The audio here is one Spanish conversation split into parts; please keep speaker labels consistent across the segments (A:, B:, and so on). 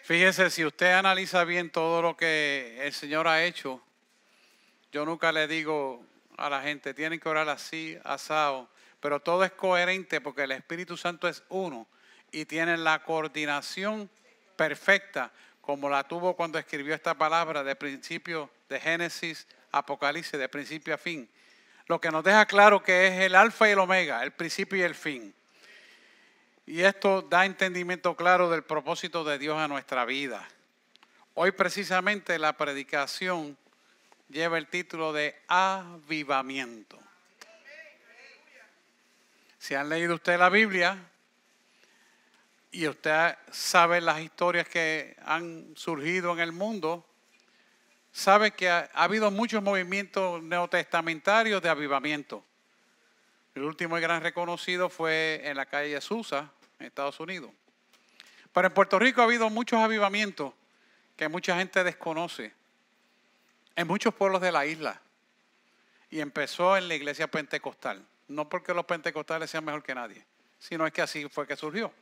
A: Fíjese, si usted analiza bien todo lo que el Señor ha hecho, yo nunca le digo a la gente, tienen que orar así, asado, pero todo es coherente porque el Espíritu Santo es uno y tiene la coordinación perfecta como la tuvo cuando escribió esta palabra de principio, de Génesis, Apocalipsis, de principio a fin. Lo que nos deja claro que es el alfa y el omega, el principio y el fin. Y esto da entendimiento claro del propósito de Dios a nuestra vida. Hoy precisamente la predicación lleva el título de avivamiento. Si han leído usted la Biblia y usted sabe las historias que han surgido en el mundo, sabe que ha habido muchos movimientos neotestamentarios de avivamiento. El último y gran reconocido fue en la calle Azusa, en Estados Unidos. Pero en Puerto Rico ha habido muchos avivamientos que mucha gente desconoce en muchos pueblos de la isla. Y empezó en la iglesia pentecostal. No porque los pentecostales sean mejor que nadie, sino es que así fue que surgió.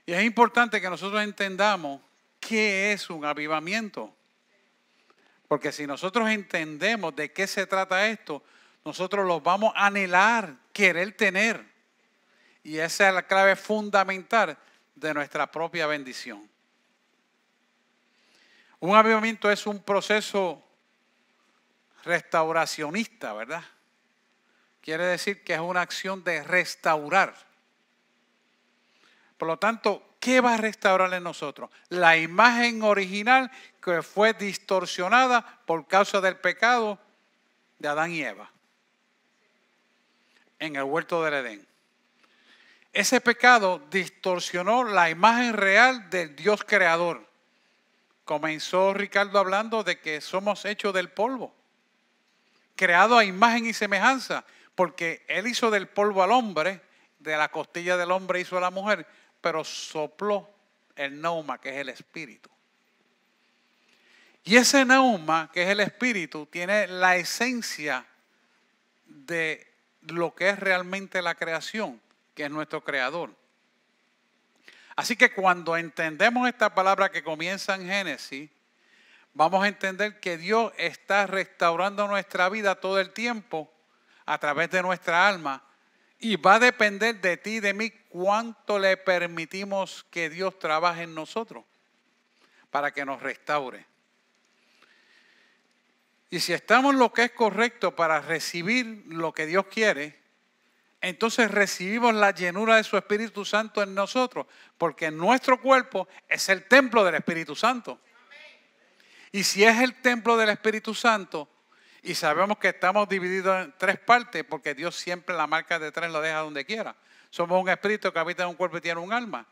A: Y es importante que nosotros entendamos qué es un avivamiento. Porque si nosotros entendemos de qué se trata esto, nosotros los vamos a anhelar, querer tener. Y esa es la clave fundamental de nuestra propia bendición. Un avivamiento es un proceso restauracionista, ¿verdad? Quiere decir que es una acción de restaurar. Por lo tanto, ¿qué va a restaurar en nosotros? La imagen original que fue distorsionada por causa del pecado de Adán y Eva en el huerto del Edén. Ese pecado distorsionó la imagen real del Dios creador. Comenzó Ricardo hablando de que somos hechos del polvo, creado a imagen y semejanza, porque Él hizo del polvo al hombre, de la costilla del hombre hizo a la mujer, pero sopló el neuma, que es el espíritu. Y ese neuma, que es el espíritu, tiene la esencia de lo que es realmente la creación, que es nuestro creador. Así que cuando entendemos esta palabra que comienza en Génesis, vamos a entender que Dios está restaurando nuestra vida todo el tiempo a través de nuestra alma, y va a depender de ti y de mí cuánto le permitimos que Dios trabaje en nosotros para que nos restaure. Y si estamos en lo que es correcto para recibir lo que Dios quiere, entonces recibimos la llenura de su Espíritu Santo en nosotros, porque nuestro cuerpo es el templo del Espíritu Santo. Y si es el templo del Espíritu Santo, y sabemos que estamos divididos en tres partes, porque Dios siempre la marca de tres lo deja donde quiera. Somos un espíritu que habita en un cuerpo y tiene un alma.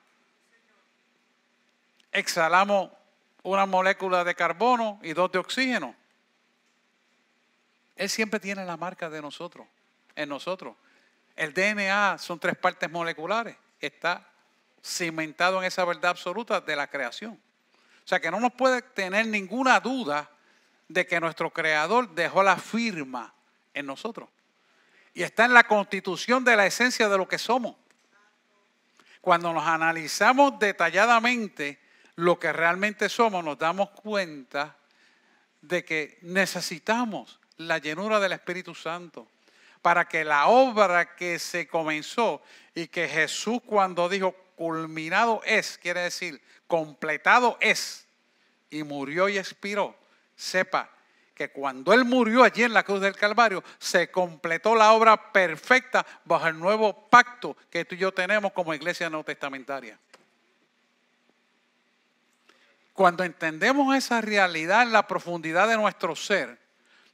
A: Exhalamos una molécula de carbono y dos de oxígeno. Él siempre tiene la marca de nosotros, en nosotros. El DNA son tres partes moleculares. Está cimentado en esa verdad absoluta de la creación. O sea que no nos puede tener ninguna duda de que nuestro Creador dejó la firma en nosotros. Y está en la constitución de la esencia de lo que somos. Cuando nos analizamos detalladamente lo que realmente somos, nos damos cuenta de que necesitamos la llenura del Espíritu Santo para que la obra que se comenzó y que Jesús cuando dijo culminado es, quiere decir completado es, y murió y expiró, sepa que cuando Él murió allí en la cruz del Calvario, se completó la obra perfecta bajo el nuevo pacto que tú y yo tenemos como iglesia neotestamentaria. Cuando entendemos esa realidad en la profundidad de nuestro ser,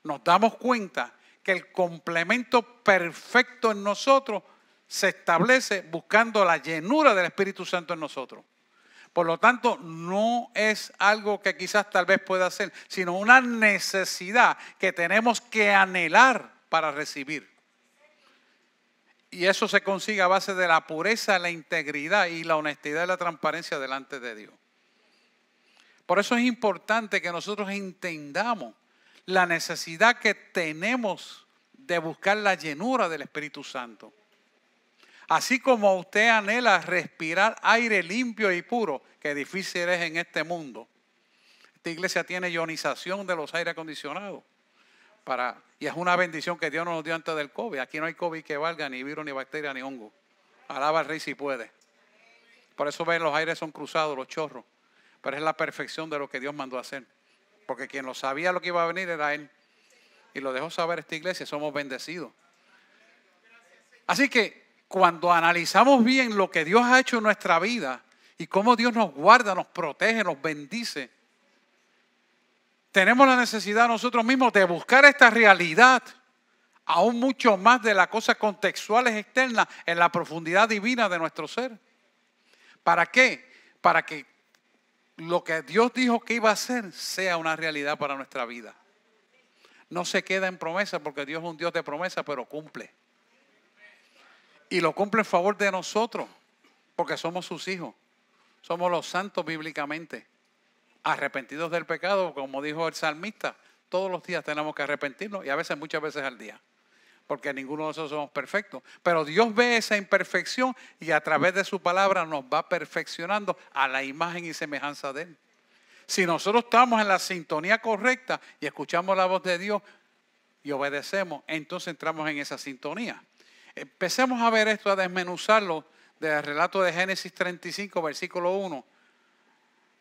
A: nos damos cuenta que el complemento perfecto en nosotros se establece buscando la llenura del Espíritu Santo en nosotros. Por lo tanto, no es algo que quizás tal vez pueda ser, sino una necesidad que tenemos que anhelar para recibir. Y eso se consigue a base de la pureza, la integridad y la honestidad y la transparencia delante de Dios. Por eso es importante que nosotros entendamos la necesidad que tenemos de buscar la llenura del Espíritu Santo. Así como usted anhela respirar aire limpio y puro, que difícil es en este mundo. Esta iglesia tiene ionización de los aire acondicionados. Y es una bendición que Dios nos dio antes del COVID. Aquí no hay COVID que valga, ni virus, ni bacteria, ni hongo. Alaba al Rey si puede. Por eso ven, los aires son cruzados, los chorros. Pero es la perfección de lo que Dios mandó a hacer. Porque quien lo sabía lo que iba a venir era Él. Y lo dejó saber esta iglesia, somos bendecidos. Así que cuando analizamos bien lo que Dios ha hecho en nuestra vida y cómo Dios nos guarda, nos protege, nos bendice, tenemos la necesidad nosotros mismos de buscar esta realidad, aún mucho más de las cosas contextuales externas, en la profundidad divina de nuestro ser. ¿Para qué? Para que lo que Dios dijo que iba a hacer sea una realidad para nuestra vida. No se queda en promesa, porque Dios es un Dios de promesa, pero cumple. Y lo cumple en favor de nosotros, porque somos sus hijos. Somos los santos bíblicamente, arrepentidos del pecado, como dijo el salmista. Todos los días tenemos que arrepentirnos, y a veces, muchas veces al día, porque ninguno de nosotros somos perfectos. Pero Dios ve esa imperfección y a través de su palabra nos va perfeccionando a la imagen y semejanza de Él. Si nosotros estamos en la sintonía correcta y escuchamos la voz de Dios y obedecemos, entonces entramos en esa sintonía. Empecemos a ver esto, a desmenuzarlo del relato de Génesis 35, versículo 1,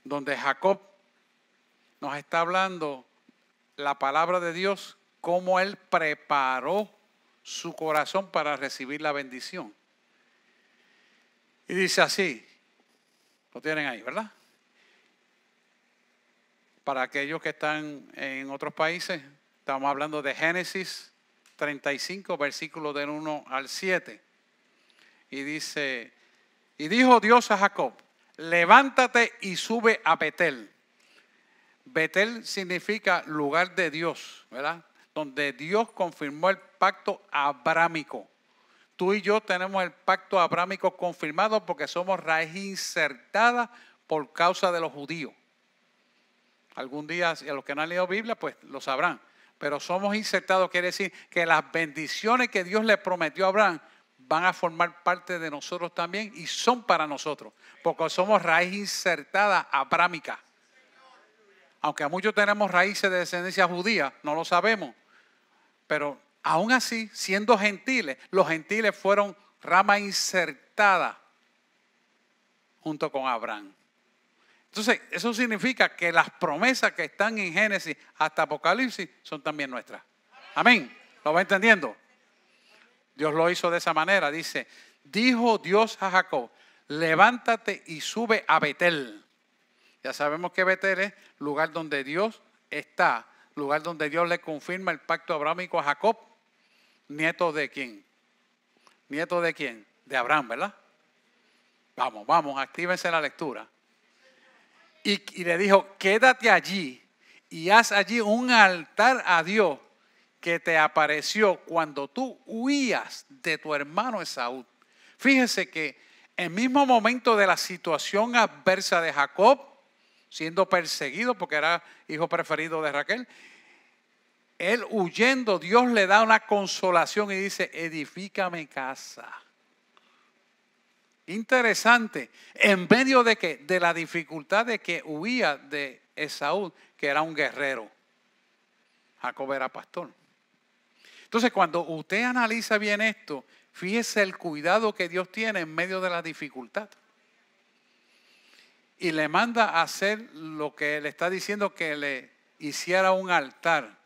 A: donde Jacob nos está hablando la palabra de Dios, cómo él preparó su corazón para recibir la bendición. Y dice así, lo tienen ahí, ¿verdad? Para aquellos que están en otros países, estamos hablando de Génesis 35, versículos del 1 al 7. Y dice, y dijo Dios a Jacob, levántate y sube a Betel. Betel significa lugar de Dios, ¿verdad? Donde Dios confirmó el pacto abrámico. Tú y yo tenemos el pacto abrámico confirmado porque somos raíz insertada por causa de los judíos. Algún día, a los que no han leído Biblia, pues lo sabrán. Pero somos insertados, quiere decir que las bendiciones que Dios le prometió a Abraham van a formar parte de nosotros también y son para nosotros, porque somos raíz insertada abrámica. Aunque a muchos tenemos raíces de descendencia judía, no lo sabemos. Pero aún así, siendo gentiles, los gentiles fueron rama insertada junto con Abraham. Entonces, eso significa que las promesas que están en Génesis hasta Apocalipsis son también nuestras. Amén. ¿Lo va entendiendo? Dios lo hizo de esa manera. Dice, dijo Dios a Jacob, levántate y sube a Betel. Ya sabemos que Betel es lugar donde Dios está, lugar donde Dios le confirma el pacto abrámico a Jacob, nieto de quién. ¿Nieto de quién? De Abraham, ¿verdad? Vamos, actívense la lectura. Y le dijo, quédate allí y haz allí un altar a Dios que te apareció cuando tú huías de tu hermano Esaú. Fíjese que en el mismo momento de la situación adversa de Jacob, siendo perseguido porque era hijo preferido de Raquel, él huyendo, Dios le da una consolación y dice, edifícame casa. Interesante, en medio de que de la dificultad de que huía de Esaú, que era un guerrero. Jacob era pastor. Entonces, cuando usted analiza bien esto, fíjese el cuidado que Dios tiene en medio de la dificultad. Y le manda a hacer lo que le está diciendo, que le hiciera un altar.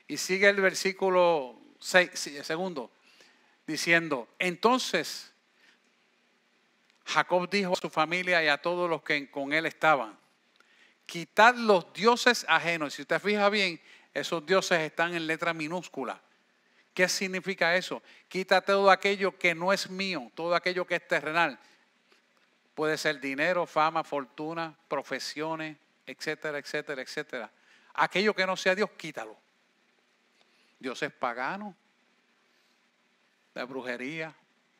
A: Y sigue el versículo 2, diciendo, entonces Jacob dijo a su familia y a todos los que con él estaban, quitad los dioses ajenos. Si usted fija bien, esos dioses están en letra minúscula. ¿Qué significa eso? Quita todo aquello que no es mío, todo aquello que es terrenal. Puede ser dinero, fama, fortuna, profesiones, etcétera, etcétera, etcétera. Aquello que no sea Dios, quítalo. Dioses paganos, de brujería,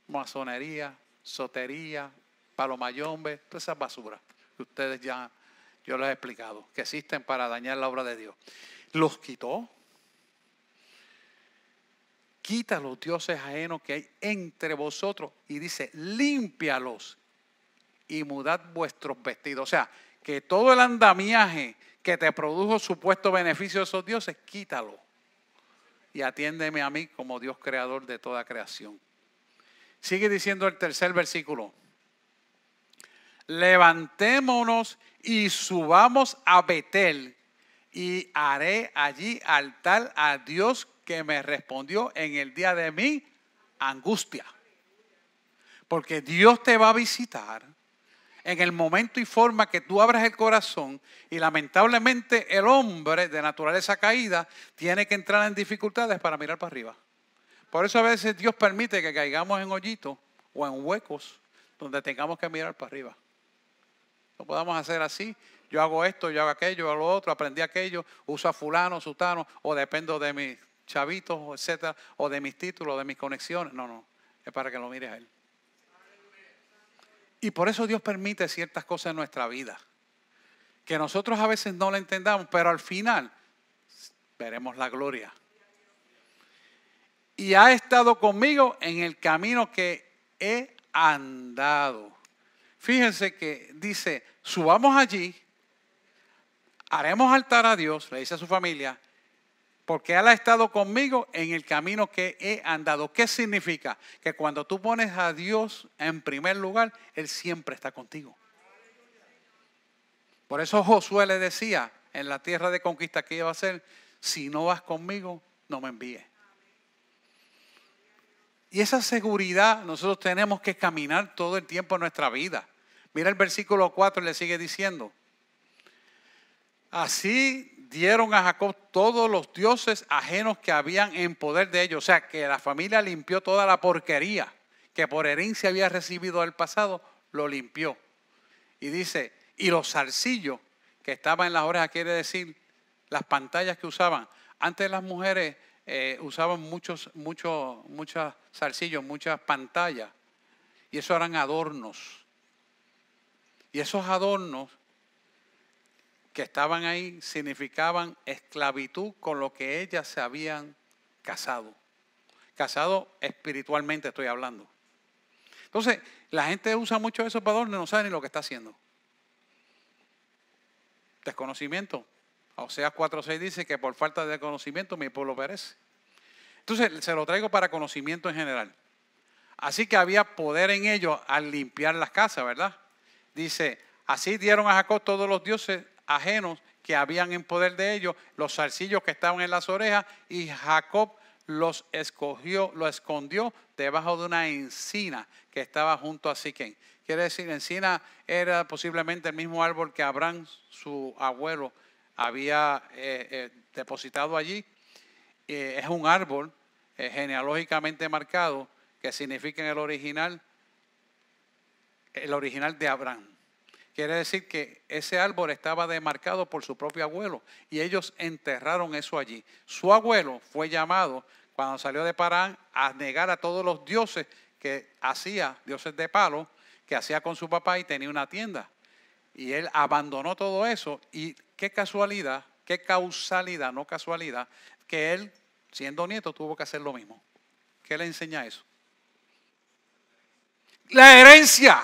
A: masonería, sotería, palomayombe, todas esas basuras que ustedes ya, yo les he explicado, que existen para dañar la obra de Dios. Los quitó. quita los dioses ajenos que hay entre vosotros. Y dice, límpialos y mudad vuestros vestidos. O sea, que todo el andamiaje que te produjo supuesto beneficio de esos dioses, quítalo. Y atiéndeme a mí como Dios creador de toda creación. Sigue diciendo el tercer versículo. Levantémonos y subamos a Betel y haré allí altar a Dios que me respondió en el día de mi angustia. Porque Dios te va a visitar en el momento y forma que tú abras el corazón, y lamentablemente el hombre de naturaleza caída tiene que entrar en dificultades para mirar para arriba. Por eso a veces Dios permite que caigamos en hoyitos o en huecos donde tengamos que mirar para arriba. No podamos hacer así. Yo hago esto, yo hago aquello, yo hago lo otro, aprendí aquello, uso a fulano, sutano, o dependo de mis chavitos, etcétera, o de mis títulos, de mis conexiones. No, es para que lo mires a Él. Y por eso Dios permite ciertas cosas en nuestra vida, que nosotros a veces no lo entendamos, pero al final veremos la gloria. Y ha estado conmigo en el camino que he andado. Fíjense que dice, subamos allí, haremos altar a Dios, le dice a su familia, porque Él ha estado conmigo en el camino que he andado. ¿Qué significa? Que cuando tú pones a Dios en primer lugar, Él siempre está contigo. Por eso Josué le decía en la tierra de conquista que iba a hacer, si no vas conmigo, no me envíes. Y esa seguridad nosotros tenemos que caminar todo el tiempo en nuestra vida. Mira el versículo 4, le sigue diciendo. Así dieron a Jacob todos los dioses ajenos que habían en poder de ellos. O sea, que la familia limpió toda la porquería que por herencia había recibido del pasado, lo limpió. Y dice, y los zarcillos que estaban en las orejas, quiere decir las pantallas que usaban. Antes las mujeres usaban muchos zarcillos, muchas pantallas. Y eso eran adornos. Y esos adornos que estaban ahí significaban esclavitud con lo que ellas se habían casado. Casado espiritualmente estoy hablando. Entonces, la gente usa mucho eso para adornos y no sabe ni lo que está haciendo. Desconocimiento. Oseas 4:6 dice que por falta de conocimiento mi pueblo perece. Entonces, se lo traigo para conocimiento en general. Así que había poder en ellos al limpiar las casas, ¿verdad? Dice, así dieron a Jacob todos los dioses ajenos que habían en poder de ellos, los zarcillos que estaban en las orejas, y Jacob los escondió debajo de una encina que estaba junto a Siquén. Quiere decir, encina era posiblemente el mismo árbol que Abraham, su abuelo, había depositado allí. Es un árbol genealógicamente marcado que significa en el original de Abraham. Quiere decir que ese árbol estaba demarcado por su propio abuelo y ellos enterraron eso allí. Su abuelo fue llamado cuando salió de Parán a negar a todos los dioses que hacía, dioses de palo, que hacía con su papá y tenía una tienda. Y él abandonó todo eso y qué casualidad, qué causalidad, no casualidad, que él, siendo nieto, tuvo que hacer lo mismo. ¿Qué le enseña eso? La herencia.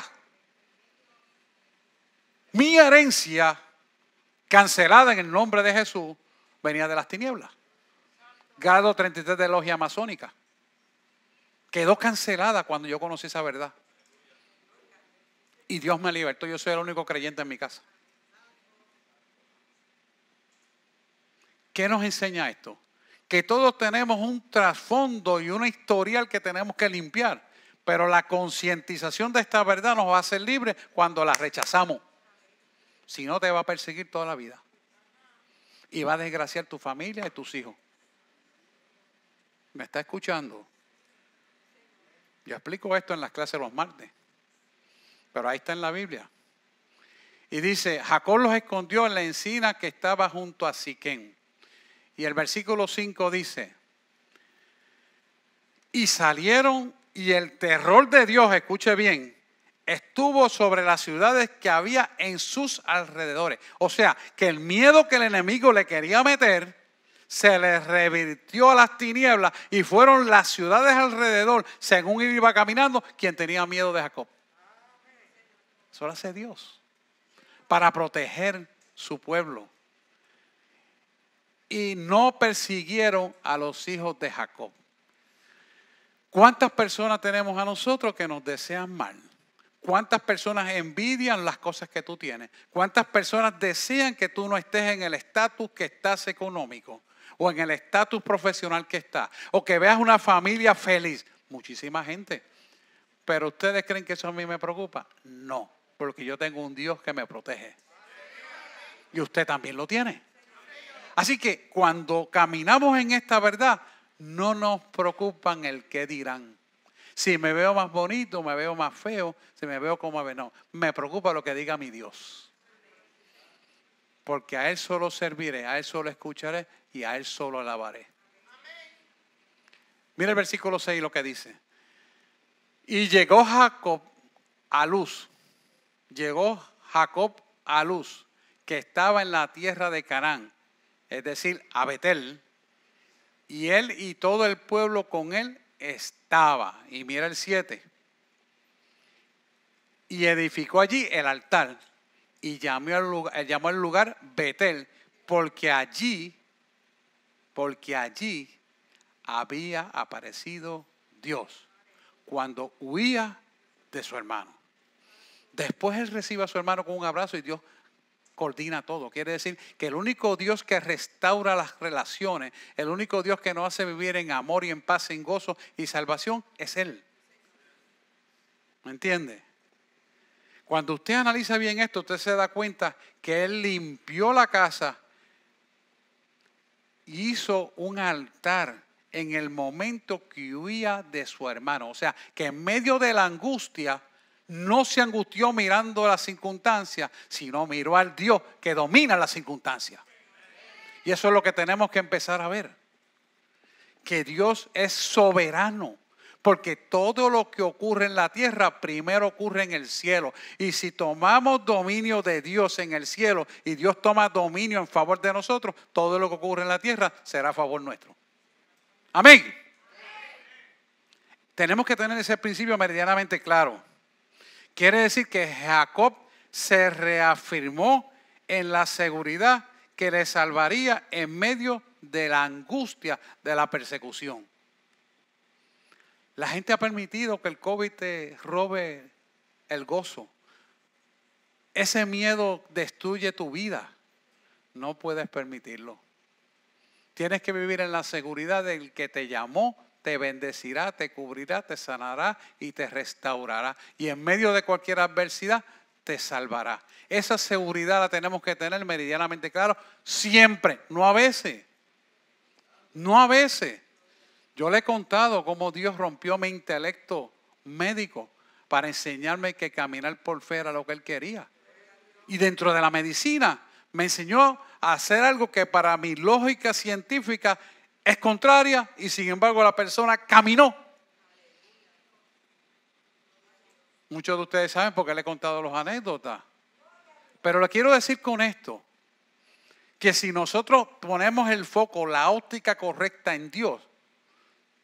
A: Mi herencia, cancelada en el nombre de Jesús, venía de las tinieblas. Grado 33 de logia masónica. Quedó cancelada cuando yo conocí esa verdad. Y Dios me libertó. Yo soy el único creyente en mi casa. ¿Qué nos enseña esto? Que todos tenemos un trasfondo y una historial que tenemos que limpiar. Pero la concientización de esta verdad nos va a hacer libres cuando la rechazamos. Si no, te va a perseguir toda la vida. Y va a desgraciar tu familia y tus hijos. ¿Me está escuchando? Yo explico esto en las clases los martes. Pero ahí está en la Biblia. Y dice, Jacob los escondió en la encina que estaba junto a Siquén. Y el versículo 5 dice, y salieron y el terror de Dios, escuche bien, estuvo sobre las ciudades que había en sus alrededores. O sea, que el miedo que el enemigo le quería meter se les revirtió a las tinieblas y fueron las ciudades alrededor, según él iba caminando, quien tenía miedo de Jacob. Eso lo hace Dios para proteger su pueblo. Y no persiguieron a los hijos de Jacob. ¿Cuántas personas tenemos a nosotros que nos desean mal? ¿Cuántas personas envidian las cosas que tú tienes? ¿Cuántas personas desean que tú no estés en el estatus que estás económico? O en el estatus profesional que estás. O que veas una familia feliz. Muchísima gente. ¿Pero ustedes creen que eso a mí me preocupa? No, porque yo tengo un Dios que me protege. Y usted también lo tiene. Así que cuando caminamos en esta verdad, no nos preocupan el qué dirán. Si me veo más bonito, me veo más feo, si me veo como me veo, no. Me preocupa lo que diga mi Dios. Porque a Él solo serviré, a Él solo escucharé y a Él solo alabaré. Mira el versículo 6 lo que dice. Y llegó Jacob a Luz. Llegó Jacob a Luz, que estaba en la tierra de Canaán, es decir, a Betel. Y él y todo el pueblo con él estaba. Y mira el 7. Y edificó allí el altar. Y llamó al lugar Betel, porque allí había aparecido Dios cuando huía de su hermano. Después él recibe a su hermano con un abrazo y Dios coordina todo. Quiere decir que el único Dios que restaura las relaciones, el único Dios que nos hace vivir en amor y en paz, en gozo y salvación, es Él. ¿Me entiende? Cuando usted analiza bien esto, usted se da cuenta que Él limpió la casa y hizo un altar en el momento que huía de su hermano. O sea, que en medio de la angustia no se angustió mirando las circunstancias, sino miró al Dios que domina las circunstancias. Y eso es lo que tenemos que empezar a ver. Que Dios es soberano. Porque todo lo que ocurre en la tierra primero ocurre en el cielo. Y si tomamos dominio de Dios en el cielo y Dios toma dominio en favor de nosotros, todo lo que ocurre en la tierra será a favor nuestro. Amén. Tenemos que tener ese principio meridianamente claro. Quiere decir que Jacob se reafirmó en la seguridad que le salvaría en medio de la angustia de la persecución. La gente ha permitido que el COVID te robe el gozo. Ese miedo destruye tu vida. No puedes permitirlo. Tienes que vivir en la seguridad del que te llamó, te bendecirá, te cubrirá, te sanará y te restaurará. Y en medio de cualquier adversidad te salvará. Esa seguridad la tenemos que tener meridianamente claro siempre, no a veces. No a veces. Yo le he contado cómo Dios rompió mi intelecto médico para enseñarme que caminar por fe era lo que Él quería. Y dentro de la medicina me enseñó a hacer algo que para mi lógica científica es contraria y sin embargo la persona caminó. Muchos de ustedes saben porque le he contado las anécdotas. Pero le quiero decir con esto, que si nosotros ponemos el foco, la óptica correcta en Dios,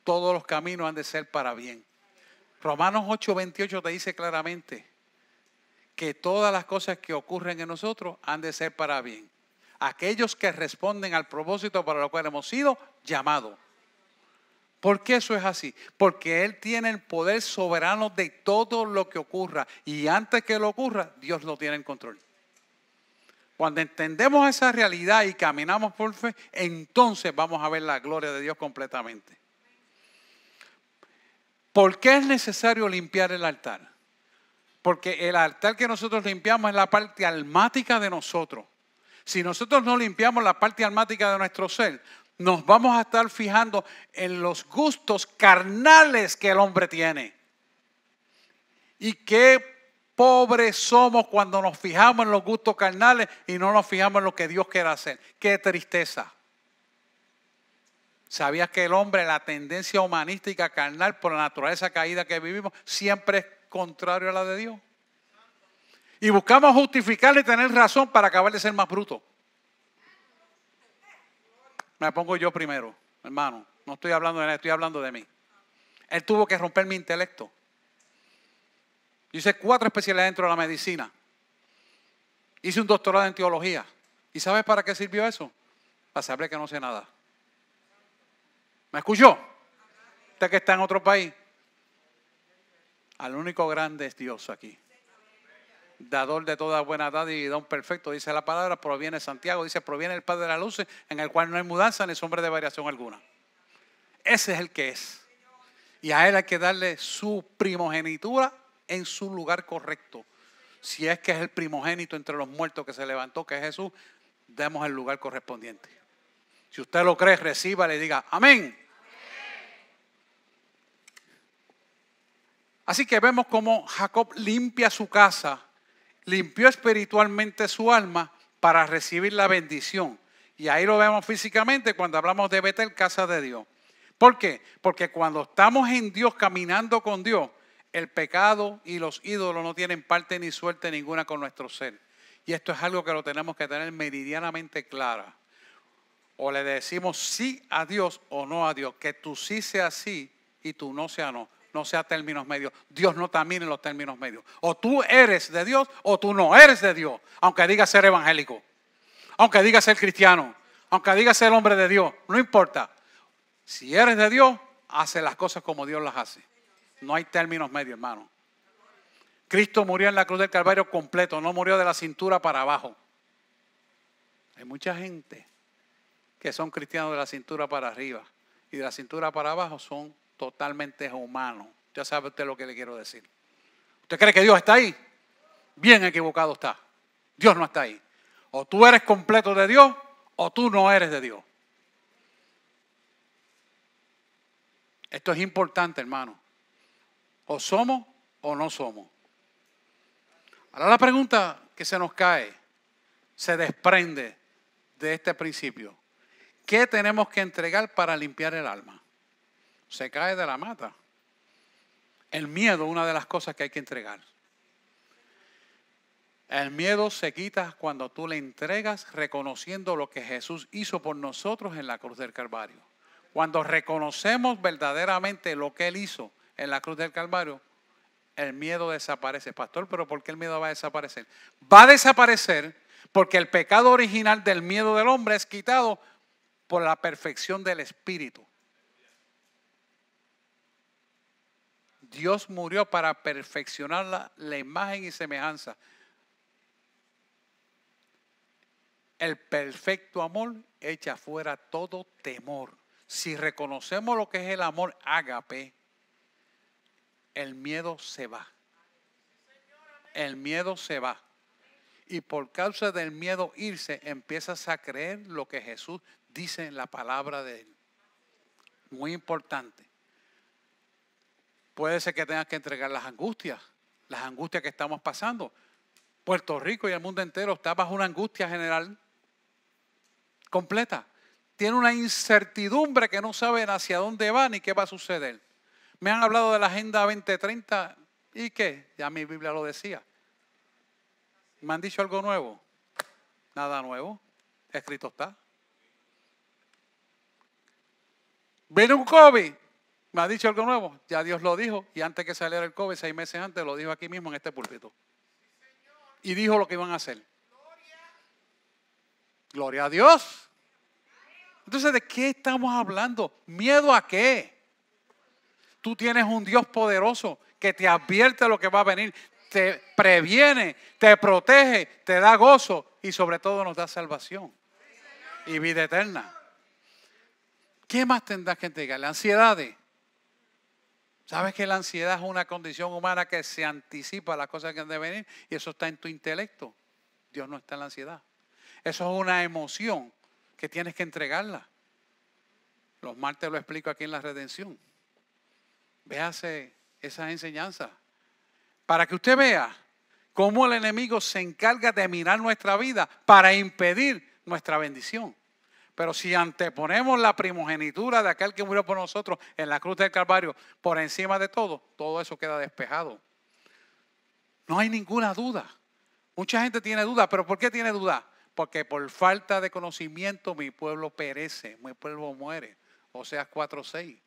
A: todos los caminos han de ser para bien. Romanos 8:28 te dice claramente que todas las cosas que ocurren en nosotros han de ser para bien. Aquellos que responden al propósito para lo cual hemos sido llamados. ¿Por qué eso es así? Porque Él tiene el poder soberano de todo lo que ocurra. Y antes que lo ocurra, Dios lo tiene en control. Cuando entendemos esa realidad y caminamos por fe, entonces vamos a ver la gloria de Dios completamente. ¿Por qué es necesario limpiar el altar? Porque el altar que nosotros limpiamos es la parte almática de nosotros. Si nosotros no limpiamos la parte almática de nuestro ser, nos vamos a estar fijando en los gustos carnales que el hombre tiene. Y qué pobres somos cuando nos fijamos en los gustos carnales y no nos fijamos en lo que Dios quiere hacer. Qué tristeza. ¿Sabías que el hombre, la tendencia humanística carnal por la naturaleza caída que vivimos, siempre es contrario a la de Dios? Y buscamos justificarle y tener razón para acabar de ser más bruto. Me pongo yo primero, hermano. No estoy hablando de él, estoy hablando de mí. Él tuvo que romper mi intelecto. Yo hice 4 especialidades dentro de la medicina. Hice un doctorado en teología. ¿Y sabes para qué sirvió eso? Para saber que no sé nada. ¿Me escuchó? Usted que está en otro país. Al único grande es Dios aquí. Dador de toda buena dádiva y don perfecto, dice la palabra, proviene Santiago, dice, proviene el Padre de las luces, en el cual no hay mudanza ni sombra de variación alguna. Ese es el que es. Y a él hay que darle su primogenitura en su lugar correcto. Si es que es el primogénito entre los muertos que se levantó, que es Jesús, demos el lugar correspondiente. Si usted lo cree, reciba, le diga amén. Así que vemos cómo Jacob limpia su casa, limpió espiritualmente su alma para recibir la bendición. Y ahí lo vemos físicamente cuando hablamos de Betel, casa de Dios. ¿Por qué? Porque cuando estamos en Dios, caminando con Dios, el pecado y los ídolos no tienen parte ni suerte ninguna con nuestro ser. Y esto es algo que lo tenemos que tener meridianamente clara. O le decimos sí a Dios o no a Dios. Que tu sí sea sí y tu no sea no. No sea términos medios. Dios no también en los términos medios. O tú eres de Dios o tú no eres de Dios. Aunque digas ser evangélico. Aunque digas ser cristiano. Aunque digas ser hombre de Dios. No importa. Si eres de Dios, hace las cosas como Dios las hace. No hay términos medios, hermano. Cristo murió en la cruz del Calvario completo. No murió de la cintura para abajo. Hay mucha gente que son cristianos de la cintura para arriba. Y de la cintura para abajo son totalmente humanos. Ya sabe usted lo que le quiero decir. ¿Usted cree que Dios está ahí? Bien equivocado está. Dios no está ahí. O tú eres completo de Dios o tú no eres de Dios. Esto es importante, hermano. O somos o no somos. Ahora la pregunta que se nos cae, se desprende de este principio. ¿Qué tenemos que entregar para limpiar el alma? Se cae de la mata. El miedo es una de las cosas que hay que entregar. El miedo se quita cuando tú le entregas reconociendo lo que Jesús hizo por nosotros en la cruz del Calvario. Cuando reconocemos verdaderamente lo que Él hizo en la cruz del Calvario, el miedo desaparece. Pastor, ¿pero por qué el miedo va a desaparecer? Va a desaparecer porque el pecado original del miedo del hombre es quitado por la perfección del Espíritu. Dios murió para perfeccionar la imagen y semejanza. El perfecto amor echa fuera todo temor. Si reconocemos lo que es el amor ágape, el miedo se va. El miedo se va. Y por causa del miedo irse, empiezas a creer lo que Jesús dice en la palabra de Él. Muy importante. Puede ser que tengas que entregar las angustias que estamos pasando. Puerto Rico y el mundo entero está bajo una angustia general completa. Tiene una incertidumbre que no saben hacia dónde va ni qué va a suceder. Me han hablado de la Agenda 2030 y qué, ya mi Biblia lo decía. ¿Me han dicho algo nuevo? Nada nuevo, escrito está. ¿Viene un COVID? ¿Me ha dicho algo nuevo? Ya Dios lo dijo y antes que saliera el COVID, 6 meses antes, lo dijo aquí mismo en este púlpito. Y dijo lo que iban a hacer. Gloria a Dios. Entonces, ¿de qué estamos hablando? ¿Miedo a qué? Tú tienes un Dios poderoso que te advierte lo que va a venir, te previene, te protege, te da gozo y sobre todo nos da salvación y vida eterna. ¿Qué más tendrás que entregarle? Ansiedades. ¿Sabes que la ansiedad es una condición humana que se anticipa a las cosas que han de venir? Y eso está en tu intelecto. Dios no está en la ansiedad. Eso es una emoción que tienes que entregarla. Los martes lo explico aquí en la redención. Véase esas enseñanzas. Para que usted vea cómo el enemigo se encarga de minar nuestra vida para impedir nuestra bendición. Pero si anteponemos la primogenitura de aquel que murió por nosotros en la cruz del Calvario por encima de todo eso queda despejado. No hay ninguna duda. Mucha gente tiene duda, pero ¿por qué tiene duda? porque por falta de conocimiento mi pueblo perece, mi pueblo muere. Oseas 4:6.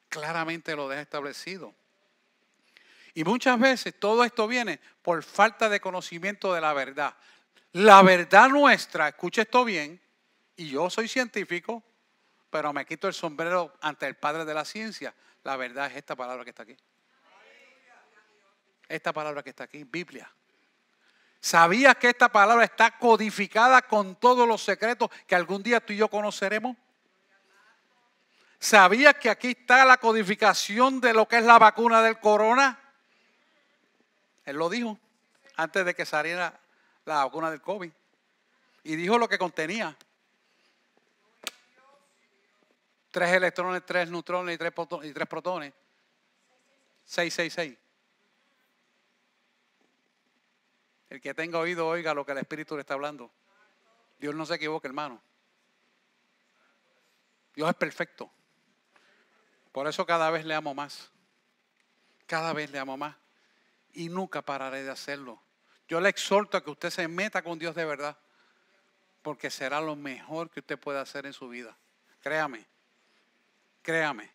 A: Claramente lo deja establecido. Y muchas veces todo esto viene por falta de conocimiento de la verdad. La verdad nuestra, escuche esto bien, y yo soy científico, pero me quito el sombrero ante el padre de la ciencia. La verdad es esta palabra que está aquí. Esta palabra que está aquí, Biblia. ¿Sabías que esta palabra está codificada con todos los secretos que algún día tú y yo conoceremos? ¿Sabías que aquí está la codificación de lo que es la vacuna del corona? Él lo dijo antes de que saliera la vacuna del COVID. Y dijo lo que contenía. 3 electrones, 3 neutrones y 3 protones. 666. El que tenga oído, oiga lo que el Espíritu le está hablando. Dios no se equivoca, hermano. Dios es perfecto. Por eso cada vez le amo más. Cada vez le amo más. Y nunca pararé de hacerlo. Yo le exhorto a que usted se meta con Dios de verdad. Porque será lo mejor que usted pueda hacer en su vida. Créame. Créame.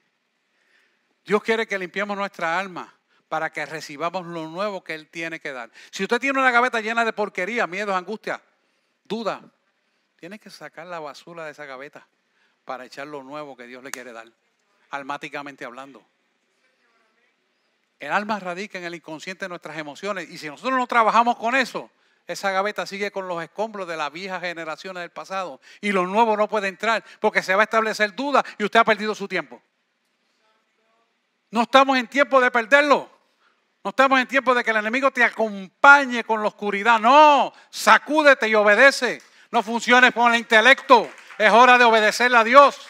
A: Dios quiere que limpiemos nuestra alma para que recibamos lo nuevo que Él tiene que dar. Si usted tiene una gaveta llena de porquería, miedos, angustia, duda, tiene que sacar la basura de esa gaveta para echar lo nuevo que Dios le quiere dar, almáticamente hablando. El alma radica en el inconsciente de nuestras emociones y si nosotros no trabajamos con eso, esa gaveta sigue con los escombros de las viejas generaciones del pasado y lo nuevo no puede entrar porque se va a establecer duda y usted ha perdido su tiempo. No estamos en tiempo de perderlo. No estamos en tiempo de que el enemigo te acompañe con la oscuridad. No, sacúdete y obedece. No funciones con el intelecto. Es hora de obedecerle a Dios.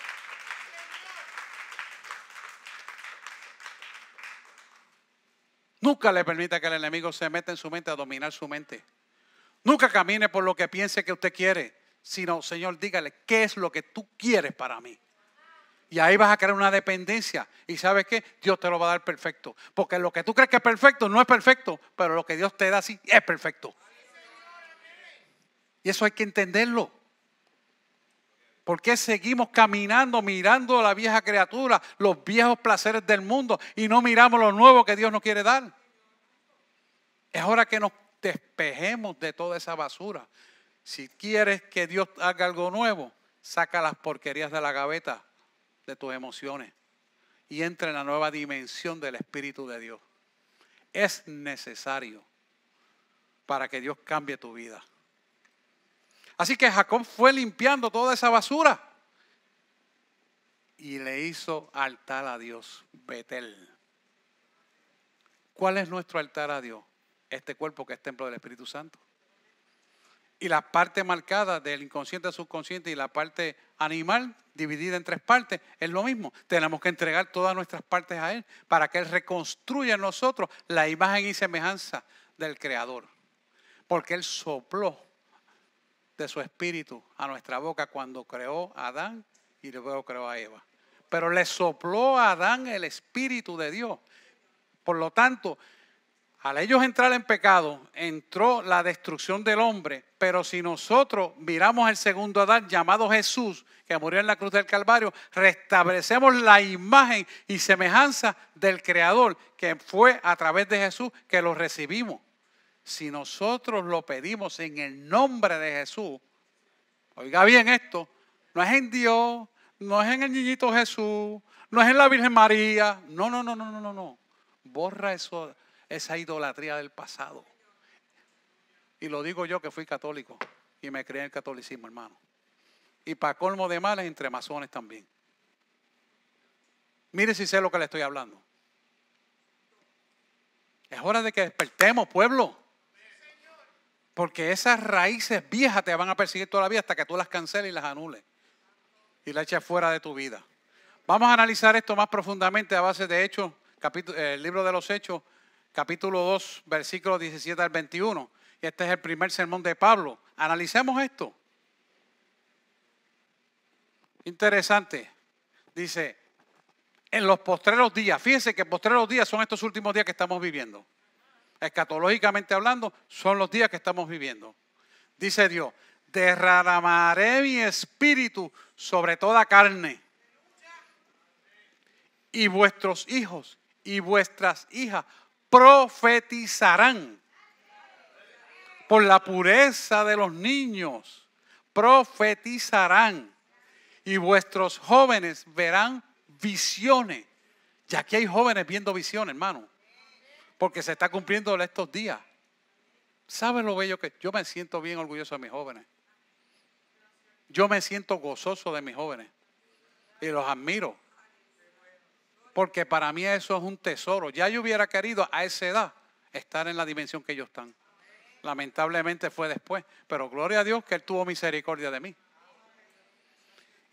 A: Nunca le permita que el enemigo se meta en su mente a dominar su mente. Nunca camine por lo que piense que usted quiere. Sino, Señor, dígale, ¿qué es lo que tú quieres para mí? Y ahí vas a crear una dependencia. ¿Y sabes qué? Dios te lo va a dar perfecto. Porque lo que tú crees que es perfecto no es perfecto. Pero lo que Dios te da sí es perfecto. Y eso hay que entenderlo. ¿Por qué seguimos caminando, mirando a la vieja criatura, los viejos placeres del mundo y no miramos lo nuevo que Dios nos quiere dar? Es hora que nos despejemos de toda esa basura. Si quieres que Dios haga algo nuevo, saca las porquerías de la gaveta de tus emociones y entra en la nueva dimensión del Espíritu de Dios. Es necesario para que Dios cambie tu vida. Así que Jacob fue limpiando toda esa basura y le hizo altar a Dios, Betel. ¿Cuál es nuestro altar a Dios? Este cuerpo que es templo del Espíritu Santo. Y la parte marcada del inconsciente al subconsciente y la parte animal dividida en 3 partes es lo mismo. Tenemos que entregar todas nuestras partes a Él para que Él reconstruya en nosotros la imagen y semejanza del Creador. Porque Él sopló de su espíritu a nuestra boca cuando creó a Adán y luego creó a Eva. Pero le sopló a Adán el espíritu de Dios. Por lo tanto, al ellos entrar en pecado, entró la destrucción del hombre, pero si nosotros miramos el segundo Adán llamado Jesús, que murió en la cruz del Calvario, restablecemos la imagen y semejanza del Creador, que fue a través de Jesús que lo recibimos. Si nosotros lo pedimos en el nombre de Jesús, oiga bien esto, no es en Dios, no es en el niñito Jesús, no es en la Virgen María, no. Borra eso. Esa idolatría del pasado. Y lo digo yo que fui católico y me crié en el catolicismo, hermano. Y para colmo de males, entre masones también. Mire si sé lo que le estoy hablando. Es hora de que despertemos, pueblo. Porque esas raíces viejas te van a perseguir toda la vida hasta que tú las canceles y las anules. Y las eches fuera de tu vida. Vamos a analizar esto más profundamente a base de Hechos, el libro de los Hechos, capítulo 2, versículos 17 al 21. Y este es el primer sermón de Pablo. Analicemos esto. Interesante. Dice, en los postreros días. Fíjense que postreros días son estos últimos días que estamos viviendo. Escatológicamente hablando, son los días que estamos viviendo. Dice Dios, derramaré mi espíritu sobre toda carne. Y vuestros hijos y vuestras hijas profetizarán. Por la pureza de los niños, profetizarán. Y vuestros jóvenes verán visiones. Ya que hay jóvenes viendo visiones, hermano. Porque se está cumpliendo estos días. ¿Saben lo bello que? Yo me siento bien orgulloso de mis jóvenes. Yo me siento gozoso de mis jóvenes. Y los admiro. Porque para mí eso es un tesoro. Ya yo hubiera querido a esa edad estar en la dimensión que ellos están. Lamentablemente fue después. Pero gloria a Dios que Él tuvo misericordia de mí.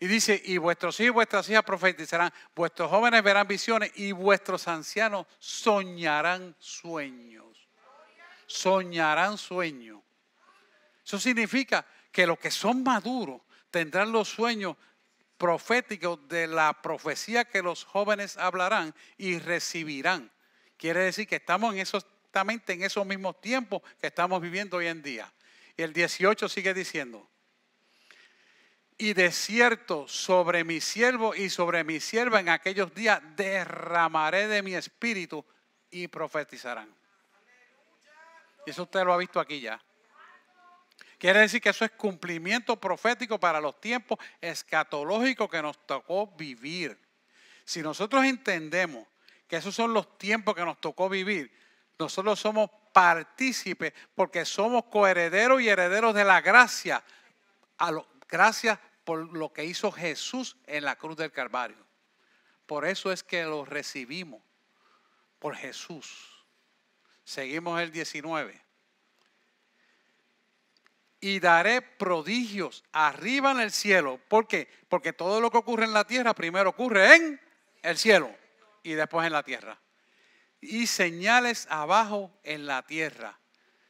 A: Y dice, y vuestros hijos y vuestras hijas profetizarán, vuestros jóvenes verán visiones y vuestros ancianos soñarán sueños. Soñarán sueños. Eso significa que los que son maduros tendrán los sueños proféticos de la profecía que los jóvenes hablarán y recibirán. Quiere decir que estamos exactamente en esos mismos tiempos que estamos viviendo hoy en día. Y el 18 sigue diciendo, y de cierto sobre mi siervo y sobre mi sierva en aquellos días derramaré de mi espíritu y profetizarán. Y eso usted lo ha visto aquí ya. Quiere decir que eso es cumplimiento profético para los tiempos escatológicos que nos tocó vivir. Si nosotros entendemos que esos son los tiempos que nos tocó vivir, nosotros somos partícipes porque somos coherederos y herederos de la gracia. Gracias por lo que hizo Jesús en la cruz del Calvario. Por eso es que lo recibimos por Jesús. Seguimos el 19. Y daré prodigios arriba en el cielo. ¿Por qué? Porque todo lo que ocurre en la tierra primero ocurre en el cielo y después en la tierra. Y señales abajo en la tierra.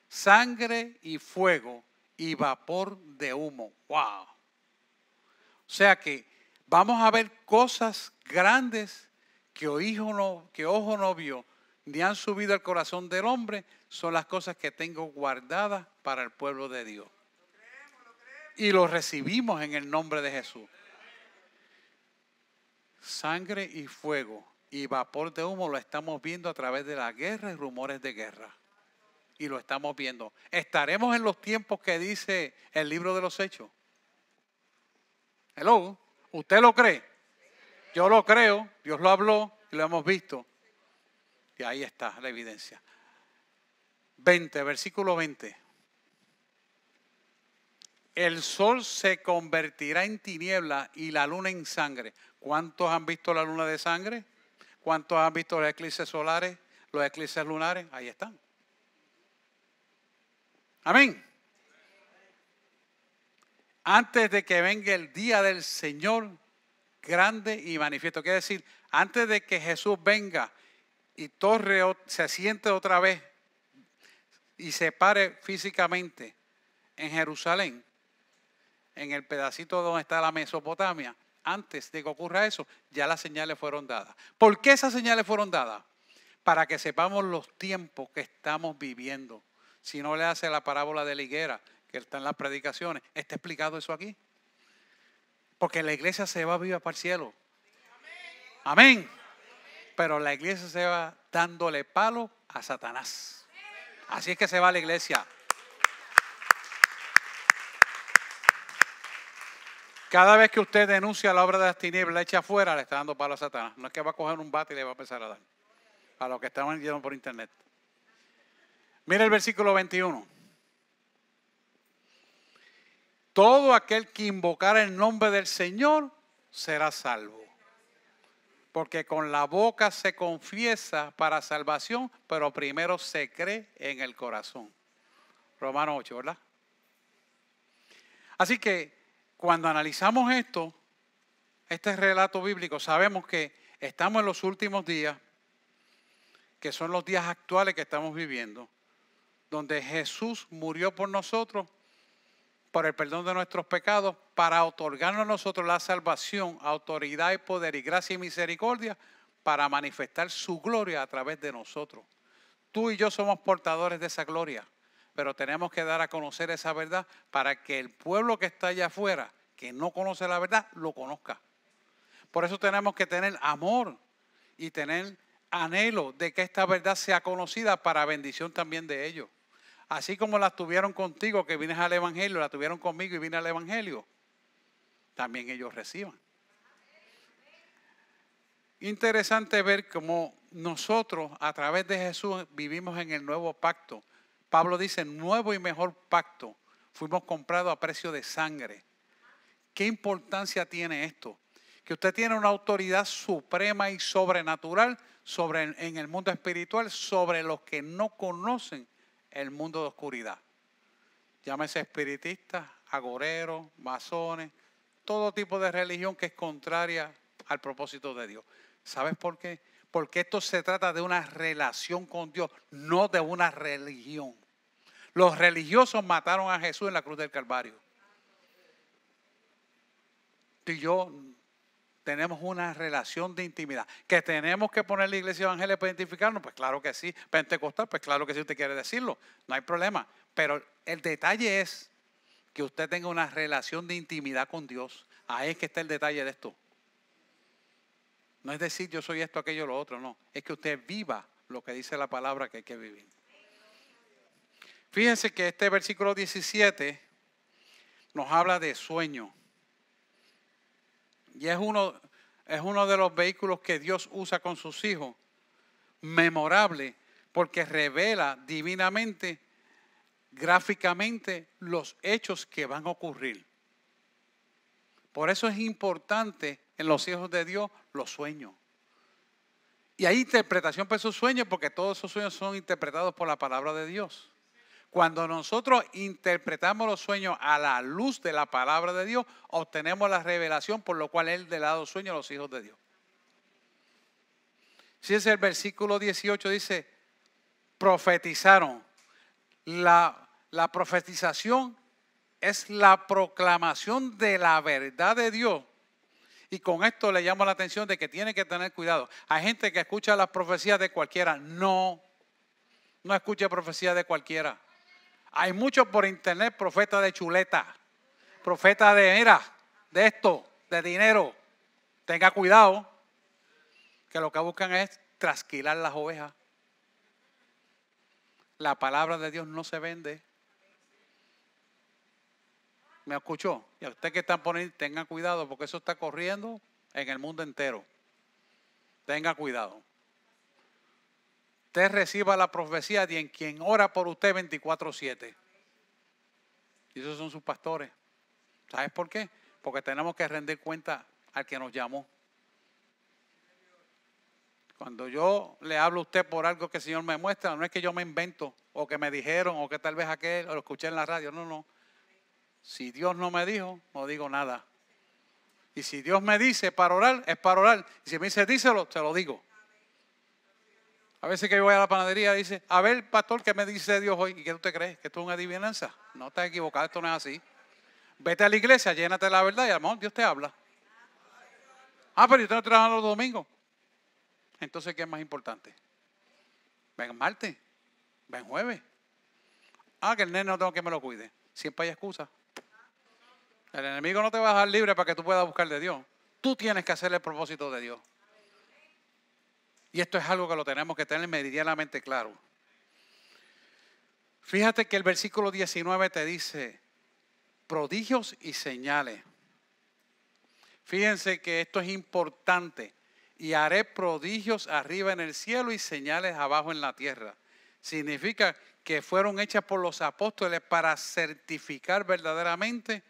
A: Sangre y fuego y vapor de humo. ¡Wow! O sea que vamos a ver cosas grandes que ojo no vio, ni han subido al corazón del hombre, son las cosas que tengo guardadas para el pueblo de Dios. Y lo recibimos en el nombre de Jesús. Sangre y fuego y vapor de humo lo estamos viendo a través de la guerra y rumores de guerra. Y lo estamos viendo. ¿Estaremos en los tiempos que dice el libro de los Hechos? Hello, ¿usted lo cree? Yo lo creo, Dios lo habló y lo hemos visto. Y ahí está la evidencia. 20, versículo 20. El sol se convertirá en tiniebla y la luna en sangre. ¿Cuántos han visto la luna de sangre? ¿Cuántos han visto los eclipses solares, los eclipses lunares? Ahí están. Amén. Antes de que venga el día del Señor grande y manifiesto. Quiere decir, antes de que Jesús venga y se siente otra vez y se pare físicamente en Jerusalén, en el pedacito donde está la Mesopotamia, antes de que ocurra eso, ya las señales fueron dadas. ¿Por qué esas señales fueron dadas? Para que sepamos los tiempos que estamos viviendo. Si no le hace la parábola de la higuera, que está en las predicaciones, ¿está explicado eso aquí? Porque la iglesia se va viva para el cielo. Amén. Pero la iglesia se va dándole palo a Satanás. Así es que se va la iglesia. Cada vez que usted denuncia la obra de las tinieblas, la echa afuera, le está dando palo a Satanás. No es que va a coger un bate y le va a empezar a dar. A los que estaban viendo por internet. Mira el versículo 21. Todo aquel que invocar el nombre del Señor será salvo. Porque con la boca se confiesa para salvación, pero primero se cree en el corazón. Romanos 8, ¿verdad? Así que cuando analizamos esto, este relato bíblico, sabemos que estamos en los últimos días, que son los días actuales que estamos viviendo, donde Jesús murió por nosotros, por el perdón de nuestros pecados, para otorgarnos a nosotros la salvación, autoridad y poder y gracia y misericordia, para manifestar su gloria a través de nosotros. Tú y yo somos portadores de esa gloria, pero tenemos que dar a conocer esa verdad para que el pueblo que está allá afuera, que no conoce la verdad, lo conozca. Por eso tenemos que tener amor y tener anhelo de que esta verdad sea conocida para bendición también de ellos. Así como la tuvieron contigo, que vienes al Evangelio, la tuvieron conmigo y vine al Evangelio, también ellos reciban. Interesante ver cómo nosotros a través de Jesús vivimos en el nuevo pacto. Pablo dice, nuevo y mejor pacto. Fuimos comprados a precio de sangre. ¿Qué importancia tiene esto? Que usted tiene una autoridad suprema y sobrenatural en el mundo espiritual sobre los que no conocen el mundo de oscuridad. Llámese espiritistas, agoreros, masones, todo tipo de religión que es contraria al propósito de Dios. ¿Sabes por qué? Porque esto se trata de una relación con Dios, no de una religión. Los religiosos mataron a Jesús en la cruz del Calvario. Tú y yo tenemos una relación de intimidad. ¿Que tenemos que poner la iglesia evangélica para identificarnos? Pues claro que sí. Pentecostal, pues claro que sí, usted quiere decirlo. No hay problema. Pero el detalle es que usted tenga una relación de intimidad con Dios. Ahí es que está el detalle de esto. No es decir yo soy esto, aquello, lo otro, no. Es que usted viva lo que dice la palabra que hay que vivir. Fíjense que este versículo 17 nos habla de sueño. Y es uno de los vehículos que Dios usa con sus hijos. Memorable, porque revela divinamente, gráficamente, los hechos que van a ocurrir. Por eso es importante en los hijos de Dios los sueños. Y hay interpretación para esos sueños porque todos esos sueños son interpretados por la palabra de Dios. Cuando nosotros interpretamos los sueños a la luz de la palabra de Dios, obtenemos la revelación por lo cual Él le ha dado sueños a los hijos de Dios. Si es el versículo 18 dice, profetizaron. La profetización es la proclamación de la verdad de Dios. Y con esto le llamo la atención de que tiene que tener cuidado. Hay gente que escucha las profecías de cualquiera. No escuche profecías de cualquiera. Hay muchos por internet profetas de chuleta, profetas de esto, de dinero. Tenga cuidado, que lo que buscan es trasquilar las ovejas. La palabra de Dios no se vende. ¿Me escuchó? Y a usted que están poniendo, tenga cuidado porque eso está corriendo en el mundo entero. Tenga cuidado. Usted reciba la profecía de quien ora por usted 24/7. Y esos son sus pastores. ¿Sabes por qué? Porque tenemos que rendir cuenta al que nos llamó. Cuando yo le hablo a usted por algo que el Señor me muestra, no es que yo me invento o que me dijeron o que tal vez aquel o lo escuché en la radio. No. Si Dios no me dijo, no digo nada. Y si Dios me dice para orar, es para orar. Y si me dice díselo, se lo digo. A veces que yo voy a la panadería y dice, a ver, pastor, ¿qué me dice Dios hoy? ¿Y qué tú te crees? ¿Que esto es una adivinanza? No estás equivocado, esto no es así. Vete a la iglesia, llénate de la verdad y a lo mejor Dios te habla. Pero yo tengo que trabajar los domingos. Entonces, ¿qué es más importante? Ven martes, ven jueves. Que el nene no tengo que me lo cuide. Siempre hay excusa. El enemigo no te va a dejar libre para que tú puedas buscar de Dios. Tú tienes que hacer el propósito de Dios. Y esto es algo que lo tenemos que tener meridianamente claro. Fíjate que el versículo 19 te dice, prodigios y señales. Fíjense que esto es importante. Y haré prodigios arriba en el cielo y señales abajo en la tierra. Significa que fueron hechas por los apóstoles para certificar verdaderamente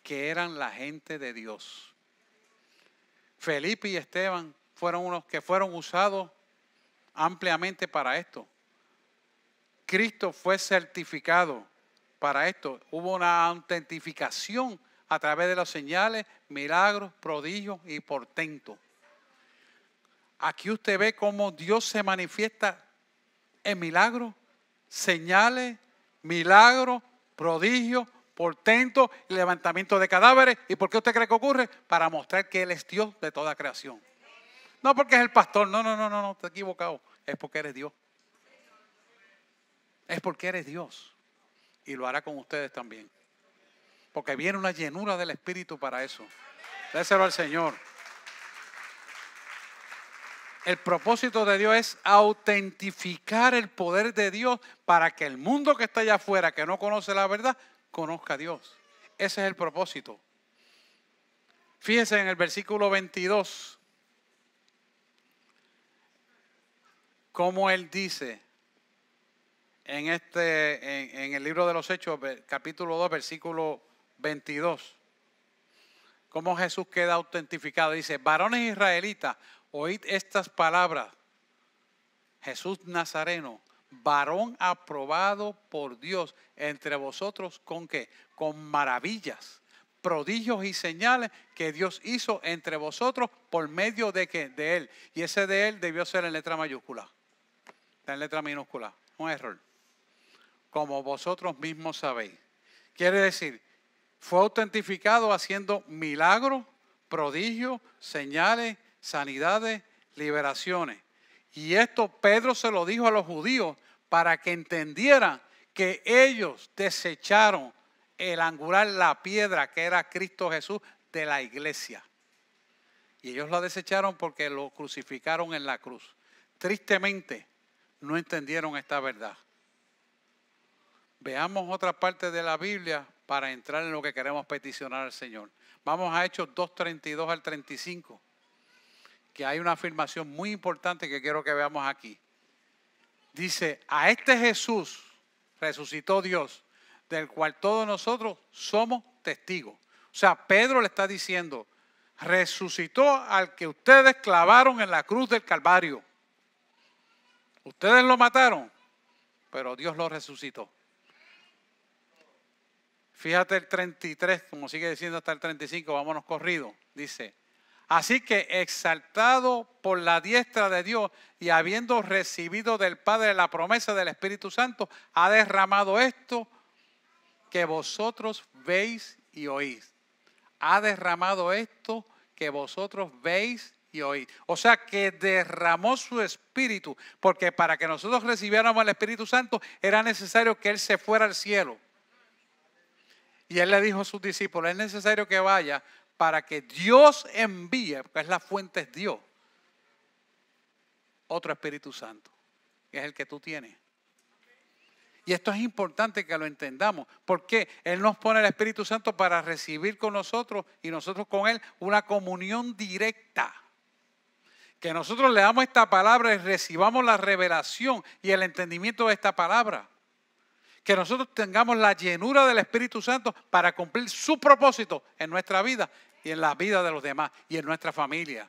A: que eran la gente de Dios. Felipe y Esteban fueron unos que fueron usados ampliamente para esto. Cristo fue certificado para esto. Hubo una autentificación a través de las señales, milagros, prodigios y portentos. Aquí usted ve cómo Dios se manifiesta en milagros, señales, milagros, prodigios, portentos y levantamiento de cadáveres. ¿Y por qué usted cree que ocurre? Para mostrar que Él es Dios de toda creación. No porque es el pastor, no, está equivocado. Es porque eres Dios. Es porque eres Dios. Y lo hará con ustedes también. Porque viene una llenura del Espíritu para eso. Déselo al Señor. El propósito de Dios es autentificar el poder de Dios para que el mundo que está allá afuera, que no conoce la verdad, conozca a Dios. Ese es el propósito. Fíjense en el versículo 22, cómo él dice en el libro de los Hechos, capítulo 2, versículo 22. Cómo Jesús queda autentificado. Dice, varones israelitas, oíd estas palabras. Jesús Nazareno, varón aprobado por Dios entre vosotros, ¿con qué? Con maravillas, prodigios y señales que Dios hizo entre vosotros por medio de ¿qué? De él. Y ese de él debió ser en letra mayúscula. Está en letra minúscula. Un error. Como vosotros mismos sabéis. Quiere decir, fue autentificado haciendo milagros, prodigios, señales, sanidades, liberaciones. Y esto Pedro se lo dijo a los judíos para que entendieran que ellos desecharon el angular, la piedra que era Cristo Jesús de la iglesia. Y ellos la desecharon porque lo crucificaron en la cruz. Tristemente no entendieron esta verdad. Veamos otra parte de la Biblia para entrar en lo que queremos peticionar al Señor. Vamos a Hechos 2:32 al 35, que hay una afirmación muy importante que quiero que veamos aquí. Dice, a este Jesús resucitó Dios, del cual todos nosotros somos testigos. O sea, Pedro le está diciendo, resucitó al que ustedes clavaron en la cruz del Calvario. Ustedes lo mataron, pero Dios lo resucitó. Fíjate el 33, como sigue diciendo hasta el 35, vámonos corrido. Dice, así que exaltado por la diestra de Dios y habiendo recibido del Padre la promesa del Espíritu Santo, ha derramado esto que vosotros veis y oís. Ha derramado esto que vosotros veis y oís. O sea que derramó su Espíritu, porque para que nosotros recibiéramos el Espíritu Santo era necesario que Él se fuera al cielo. Y Él le dijo a sus discípulos, es necesario que vaya para que Dios envíe, porque es la fuente, es Dios, otro Espíritu Santo, que es el que tú tienes. Y esto es importante que lo entendamos, porque Él nos pone el Espíritu Santo para recibir con nosotros y nosotros con Él una comunión directa. Que nosotros le damos esta palabra y recibamos la revelación y el entendimiento de esta palabra. Que nosotros tengamos la llenura del Espíritu Santo para cumplir su propósito en nuestra vida y en la vida de los demás y en nuestra familia.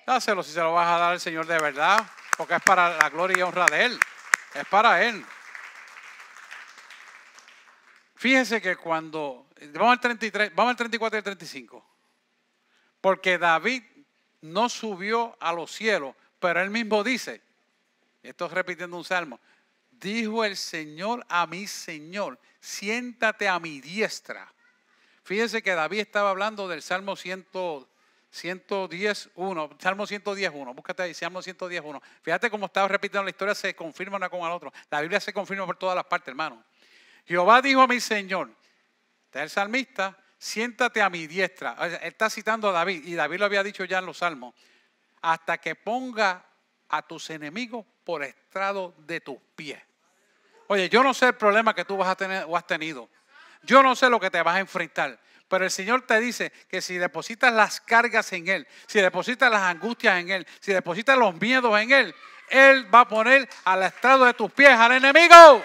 A: Dáselo si se lo vas a dar al Señor de verdad, porque es para la gloria y honra de Él. Es para Él. Fíjense que cuando, vamos al 33, vamos al 34 y al 35. Porque David no subió a los cielos, pero él mismo dice, esto es repitiendo un salmo, dijo el Señor a mi Señor, siéntate a mi diestra. Fíjense que David estaba hablando del Salmo 110.1, Salmo 110.1, búscate ahí, Salmo 110.1. Fíjate cómo estaba repitiendo la historia, se confirma una con el otro. La Biblia se confirma por todas las partes, hermano. Jehová dijo a mi Señor, este es el salmista, siéntate a mi diestra. Él está citando a David, y David lo había dicho ya en los salmos, hasta que ponga a tus enemigos por estrado de tus pies. Oye, yo no sé el problema que tú vas a tener o has tenido. Yo no sé lo que te vas a enfrentar. Pero el Señor te dice que si depositas las cargas en Él, si depositas las angustias en Él, si depositas los miedos en Él, Él va a poner al estrado de tus pies al enemigo.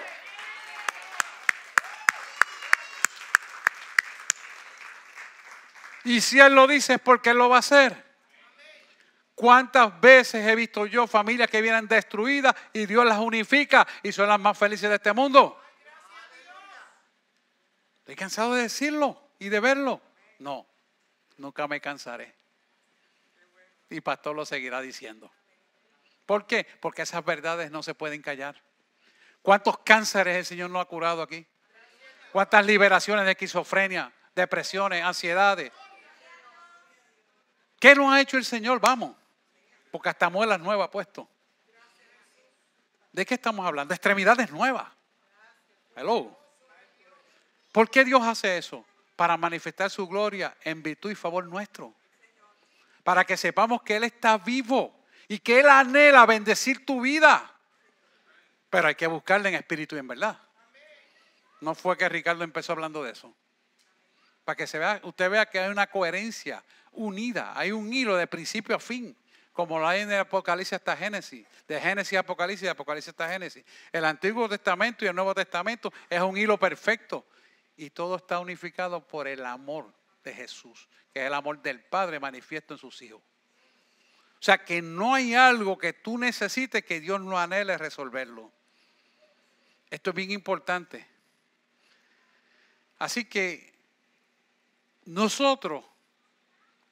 A: Y si Él lo dice es porque Él lo va a hacer. ¿Cuántas veces he visto yo familias que vienen destruidas y Dios las unifica y son las más felices de este mundo? Estoy cansado de decirlo y de verlo. No, nunca me cansaré. Y pastor lo seguirá diciendo. ¿Por qué? Porque esas verdades no se pueden callar. ¿Cuántos cánceres el Señor no ha curado aquí? ¿Cuántas liberaciones de esquizofrenia, depresiones, ansiedades? ¿Qué nos ha hecho el Señor? Vamos. Porque hasta muelas nuevas ha puesto. ¿De qué estamos hablando? De extremidades nuevas. Hello. ¿Por qué Dios hace eso? Para manifestar su gloria en virtud y favor nuestro. Para que sepamos que Él está vivo y que Él anhela bendecir tu vida. Pero hay que buscarle en espíritu y en verdad. No fue que Ricardo empezó hablando de eso. Para que usted vea que hay una coherencia unida. Hay un hilo de principio a fin. Como lo hay en el Apocalipsis hasta Génesis. De Génesis a Apocalipsis, de Apocalipsis hasta Génesis. El Antiguo Testamento y el Nuevo Testamento es un hilo perfecto. Y todo está unificado por el amor de Jesús. Que es el amor del Padre manifiesto en sus hijos. O sea que no hay algo que tú necesites que Dios no anhele resolverlo. Esto es bien importante. Así que nosotros,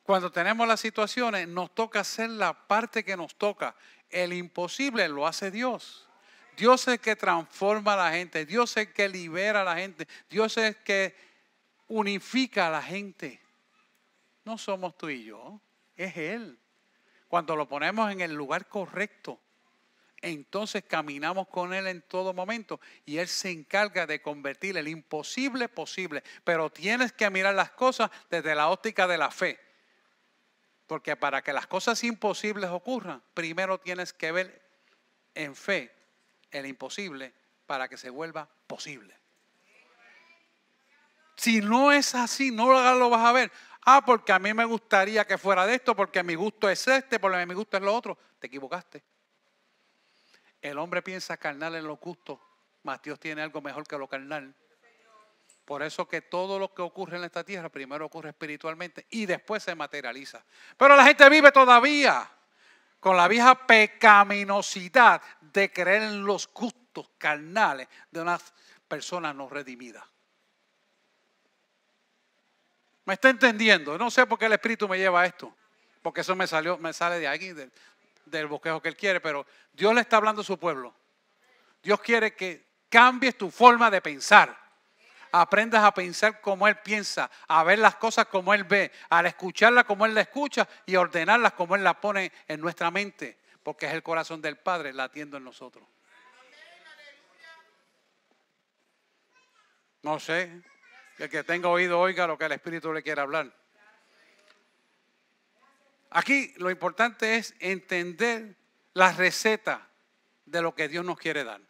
A: cuando tenemos las situaciones, nos toca hacer la parte que nos toca. El imposible lo hace Dios. Dios es el que transforma a la gente. Dios es el que libera a la gente. Dios es el que unifica a la gente. No somos tú y yo, es Él. Cuando lo ponemos en el lugar correcto, entonces caminamos con Él en todo momento y Él se encarga de convertir el imposible posible. Pero tienes que mirar las cosas desde la óptica de la fe. Porque para que las cosas imposibles ocurran, primero tienes que ver en fe el imposible para que se vuelva posible. Si no es así, no lo vas a ver. Porque a mí me gustaría que fuera de esto, porque mi gusto es este, porque mi gusto es lo otro. Te equivocaste. El hombre piensa carnal en los gustos, mas Dios tiene algo mejor que lo carnal. Por eso que todo lo que ocurre en esta tierra primero ocurre espiritualmente y después se materializa. Pero la gente vive todavía con la vieja pecaminosidad de creer en los gustos carnales de unas personas no redimidas. ¿Me está entendiendo? No sé por qué el Espíritu me lleva a esto. Porque eso me sale de aquí, del bosquejo que Él quiere. Pero Dios le está hablando a su pueblo. Dios quiere que cambies tu forma de pensar. Aprendas a pensar como Él piensa. A ver las cosas como Él ve. A escucharlas como Él las escucha. Y a ordenarlas como Él las pone en nuestra mente. Porque es el corazón del Padre latiendo en nosotros. No sé. El que tenga oído oiga lo que el Espíritu le quiere hablar. Aquí lo importante es entender la receta de lo que Dios nos quiere dar.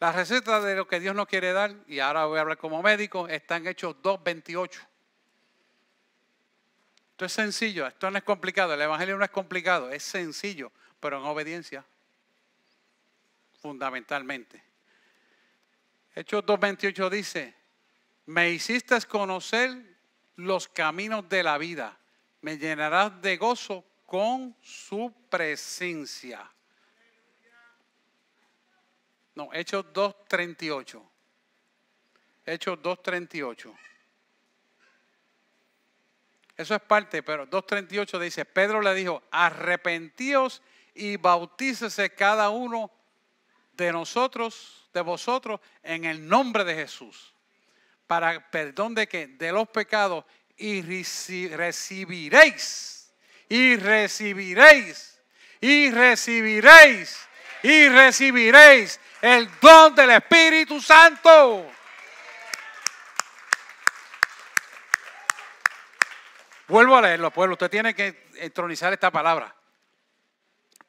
A: La receta de lo que Dios nos quiere dar, y ahora voy a hablar como médico, está en Hechos 2:28. Esto es sencillo, esto no es complicado, el Evangelio no es complicado, es sencillo, pero en obediencia, fundamentalmente. Hechos 2:28 dice: me hiciste conocer los caminos de la vida. Me llenarás de gozo con su presencia. No, Hechos 2:38. Hechos 2:38. Eso es parte, pero 2:38 dice, Pedro le dijo, arrepentíos y bautícese cada uno de vosotros, en el nombre de Jesús. Para perdón de ¿qué? De los pecados, y recibiréis el don del Espíritu Santo. Vuelvo a leerlo, pueblo. Usted tiene que entronizar esta palabra.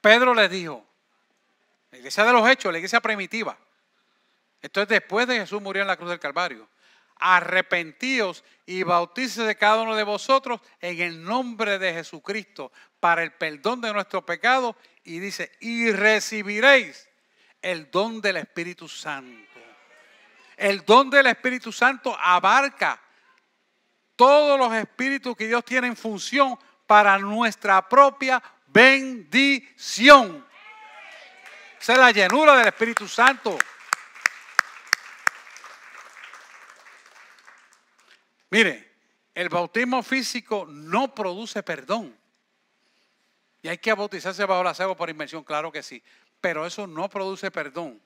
A: Pedro les dijo, la iglesia de los Hechos, la iglesia primitiva. Esto es después de Jesús murió en la cruz del Calvario. Arrepentíos y bautícese cada uno de vosotros en el nombre de Jesucristo para el perdón de nuestros pecados. Y dice, y recibiréis el don del Espíritu Santo. El don del Espíritu Santo abarca todos los espíritus que Dios tiene en función para nuestra propia bendición. Esa es la llenura del Espíritu Santo. Mire, el bautismo físico no produce perdón. Y hay que bautizarse bajo las aguas por inmersión, claro que sí. Pero eso no produce perdón,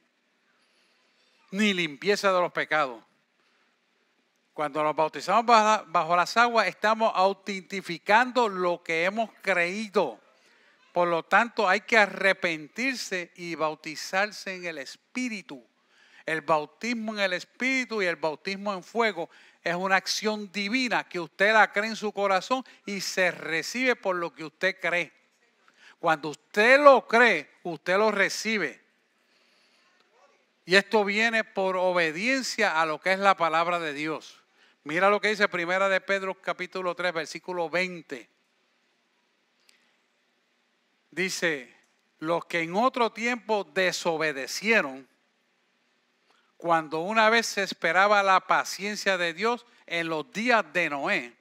A: ni limpieza de los pecados. Cuando nos bautizamos bajo las aguas, estamos autentificando lo que hemos creído. Por lo tanto, hay que arrepentirse y bautizarse en el Espíritu. El bautismo en el Espíritu y el bautismo en fuego es una acción divina que usted la cree en su corazón y se recibe por lo que usted cree. Cuando usted lo cree, usted lo recibe. Y esto viene por obediencia a lo que es la palabra de Dios. Mira lo que dice Primera de Pedro capítulo 3, versículo 20. Dice, los que en otro tiempo desobedecieron, cuando una vez se esperaba la paciencia de Dios en los días de Noé,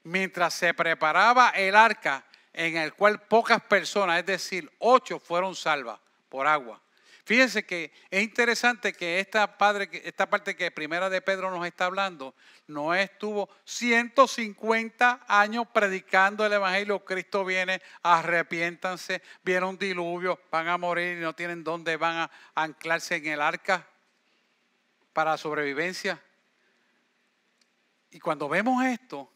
A: mientras se preparaba el arca en el cual pocas personas, es decir, 8 fueron salvas por agua. Fíjense que es interesante que esta parte que Primera de Pedro nos está hablando, Noé estuvo 150 años predicando el Evangelio. Cristo viene, arrepiéntanse, viene un diluvio, van a morir y no tienen dónde van a anclarse en el arca para sobrevivencia. Y cuando vemos esto,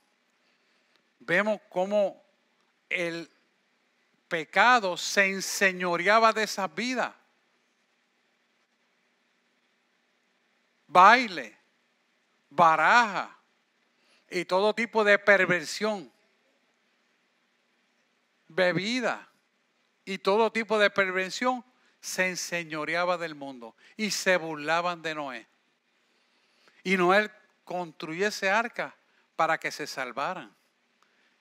A: vemos cómo el pecado se enseñoreaba de esas vidas. Baile, baraja y todo tipo de perversión, bebida y todo tipo de perversión se enseñoreaba del mundo y se burlaban de Noé. Y Noé construyó ese arca para que se salvaran.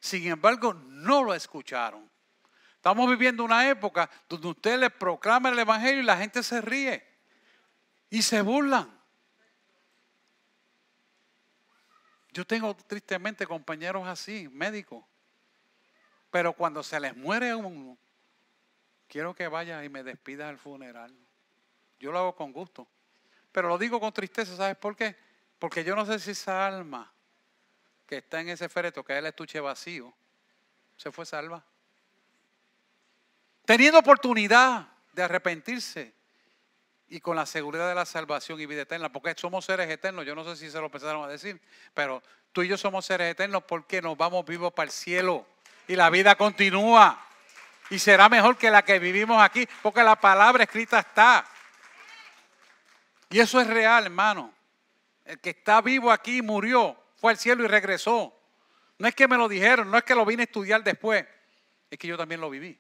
A: Sin embargo, no lo escucharon. Estamos viviendo una época donde usted le proclama el Evangelio y la gente se ríe y se burlan. Yo tengo tristemente compañeros así, médicos, pero cuando se les muere uno, quiero que vaya y me despida al funeral. Yo lo hago con gusto, pero lo digo con tristeza, ¿sabes por qué? Porque yo no sé si esa alma que está en ese féretro, que es el estuche vacío, se fue salva. Teniendo oportunidad de arrepentirse y con la seguridad de la salvación y vida eterna, porque somos seres eternos. Yo no sé si se lo empezaron a decir, pero tú y yo somos seres eternos porque nos vamos vivos para el cielo y la vida continúa y será mejor que la que vivimos aquí, porque la palabra escrita está. Y eso es real, hermano. El que está vivo aquí murió, fue al cielo y regresó. No es que me lo dijeron, no es que lo vine a estudiar después, es que yo también lo viví.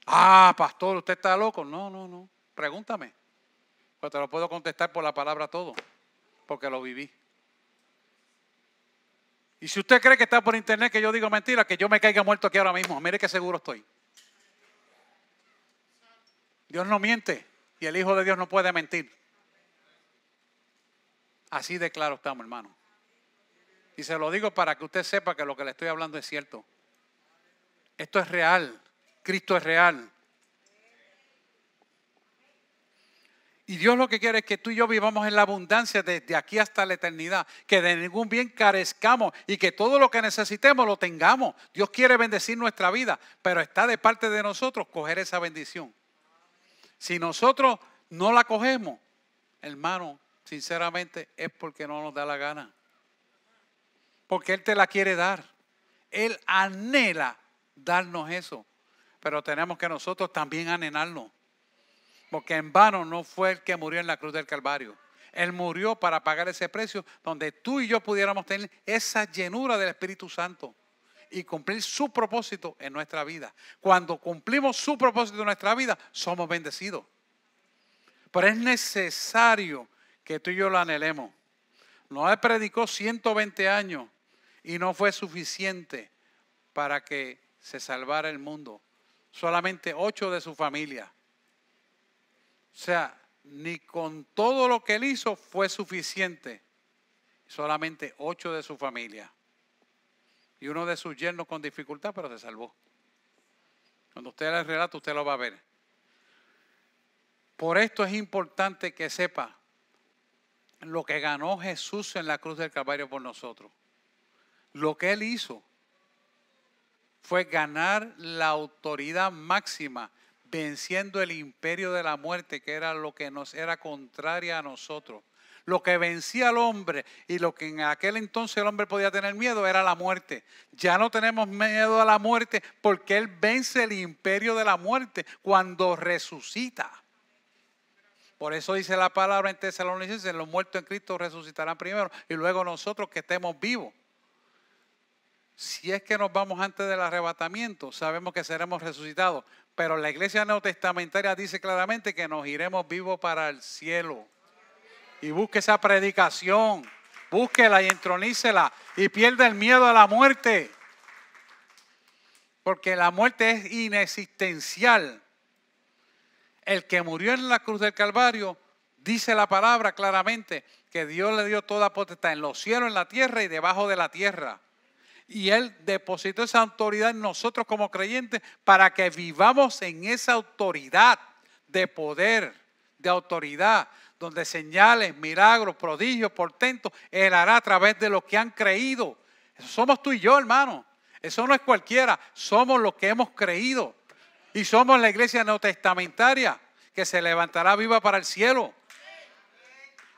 A: Ah, pastor, ¿usted está loco? No. Pregúntame. Pues te lo puedo contestar por la palabra todo, porque lo viví. Y si usted cree que está por internet que yo digo mentira, que yo me caiga muerto aquí ahora mismo, mire que seguro estoy. Dios no miente y el Hijo de Dios no puede mentir. Así de claro estamos, hermano. Y se lo digo para que usted sepa que lo que le estoy hablando es cierto. Esto es real. Cristo es real. Y Dios lo que quiere es que tú y yo vivamos en la abundancia desde aquí hasta la eternidad. Que de ningún bien carezcamos y que todo lo que necesitemos lo tengamos. Dios quiere bendecir nuestra vida, pero está de parte de nosotros coger esa bendición. Si nosotros no la cogemos, hermano, sinceramente es porque no nos da la gana. Porque Él te la quiere dar. Él anhela darnos eso. Pero tenemos que nosotros también anhelarlo. Porque en vano no fue el que murió en la cruz del Calvario. Él murió para pagar ese precio donde tú y yo pudiéramos tener esa llenura del Espíritu Santo y cumplir su propósito en nuestra vida. Cuando cumplimos su propósito en nuestra vida, somos bendecidos. Pero es necesario que tú y yo lo anhelemos. Noé predicó 120 años y no fue suficiente para que se salvara el mundo. Solamente 8 de su familia. O sea, ni con todo lo que él hizo fue suficiente. Solamente 8 de su familia. Y uno de sus yernos con dificultad, pero se salvó. Cuando usted le relata, usted lo va a ver. Por esto es importante que sepa lo que ganó Jesús en la cruz del Calvario por nosotros. Lo que él hizo fue ganar la autoridad máxima, venciendo el imperio de la muerte, que era lo que nos era contraria a nosotros. Lo que vencía al hombre y lo que en aquel entonces el hombre podía tener miedo era la muerte. Ya no tenemos miedo a la muerte porque Él vence el imperio de la muerte cuando resucita. Por eso dice la palabra en Tesalonicenses, los muertos en Cristo resucitarán primero y luego nosotros que estemos vivos. Si es que nos vamos antes del arrebatamiento, sabemos que seremos resucitados. Pero la iglesia neotestamentaria dice claramente que nos iremos vivos para el cielo. Y busque esa predicación, búsquela y entronícela y pierda el miedo a la muerte. Porque la muerte es inexistencial. El que murió en la cruz del Calvario, dice la palabra claramente que Dios le dio toda potestad en los cielos, en la tierra y debajo de la tierra. Y Él depositó esa autoridad en nosotros como creyentes para que vivamos en esa autoridad de poder, de autoridad, donde señales, milagros, prodigios, portentos, Él hará a través de los que han creído. Eso somos tú y yo, hermano. Eso no es cualquiera. Somos los que hemos creído. Y somos la iglesia neotestamentaria que se levantará viva para el cielo.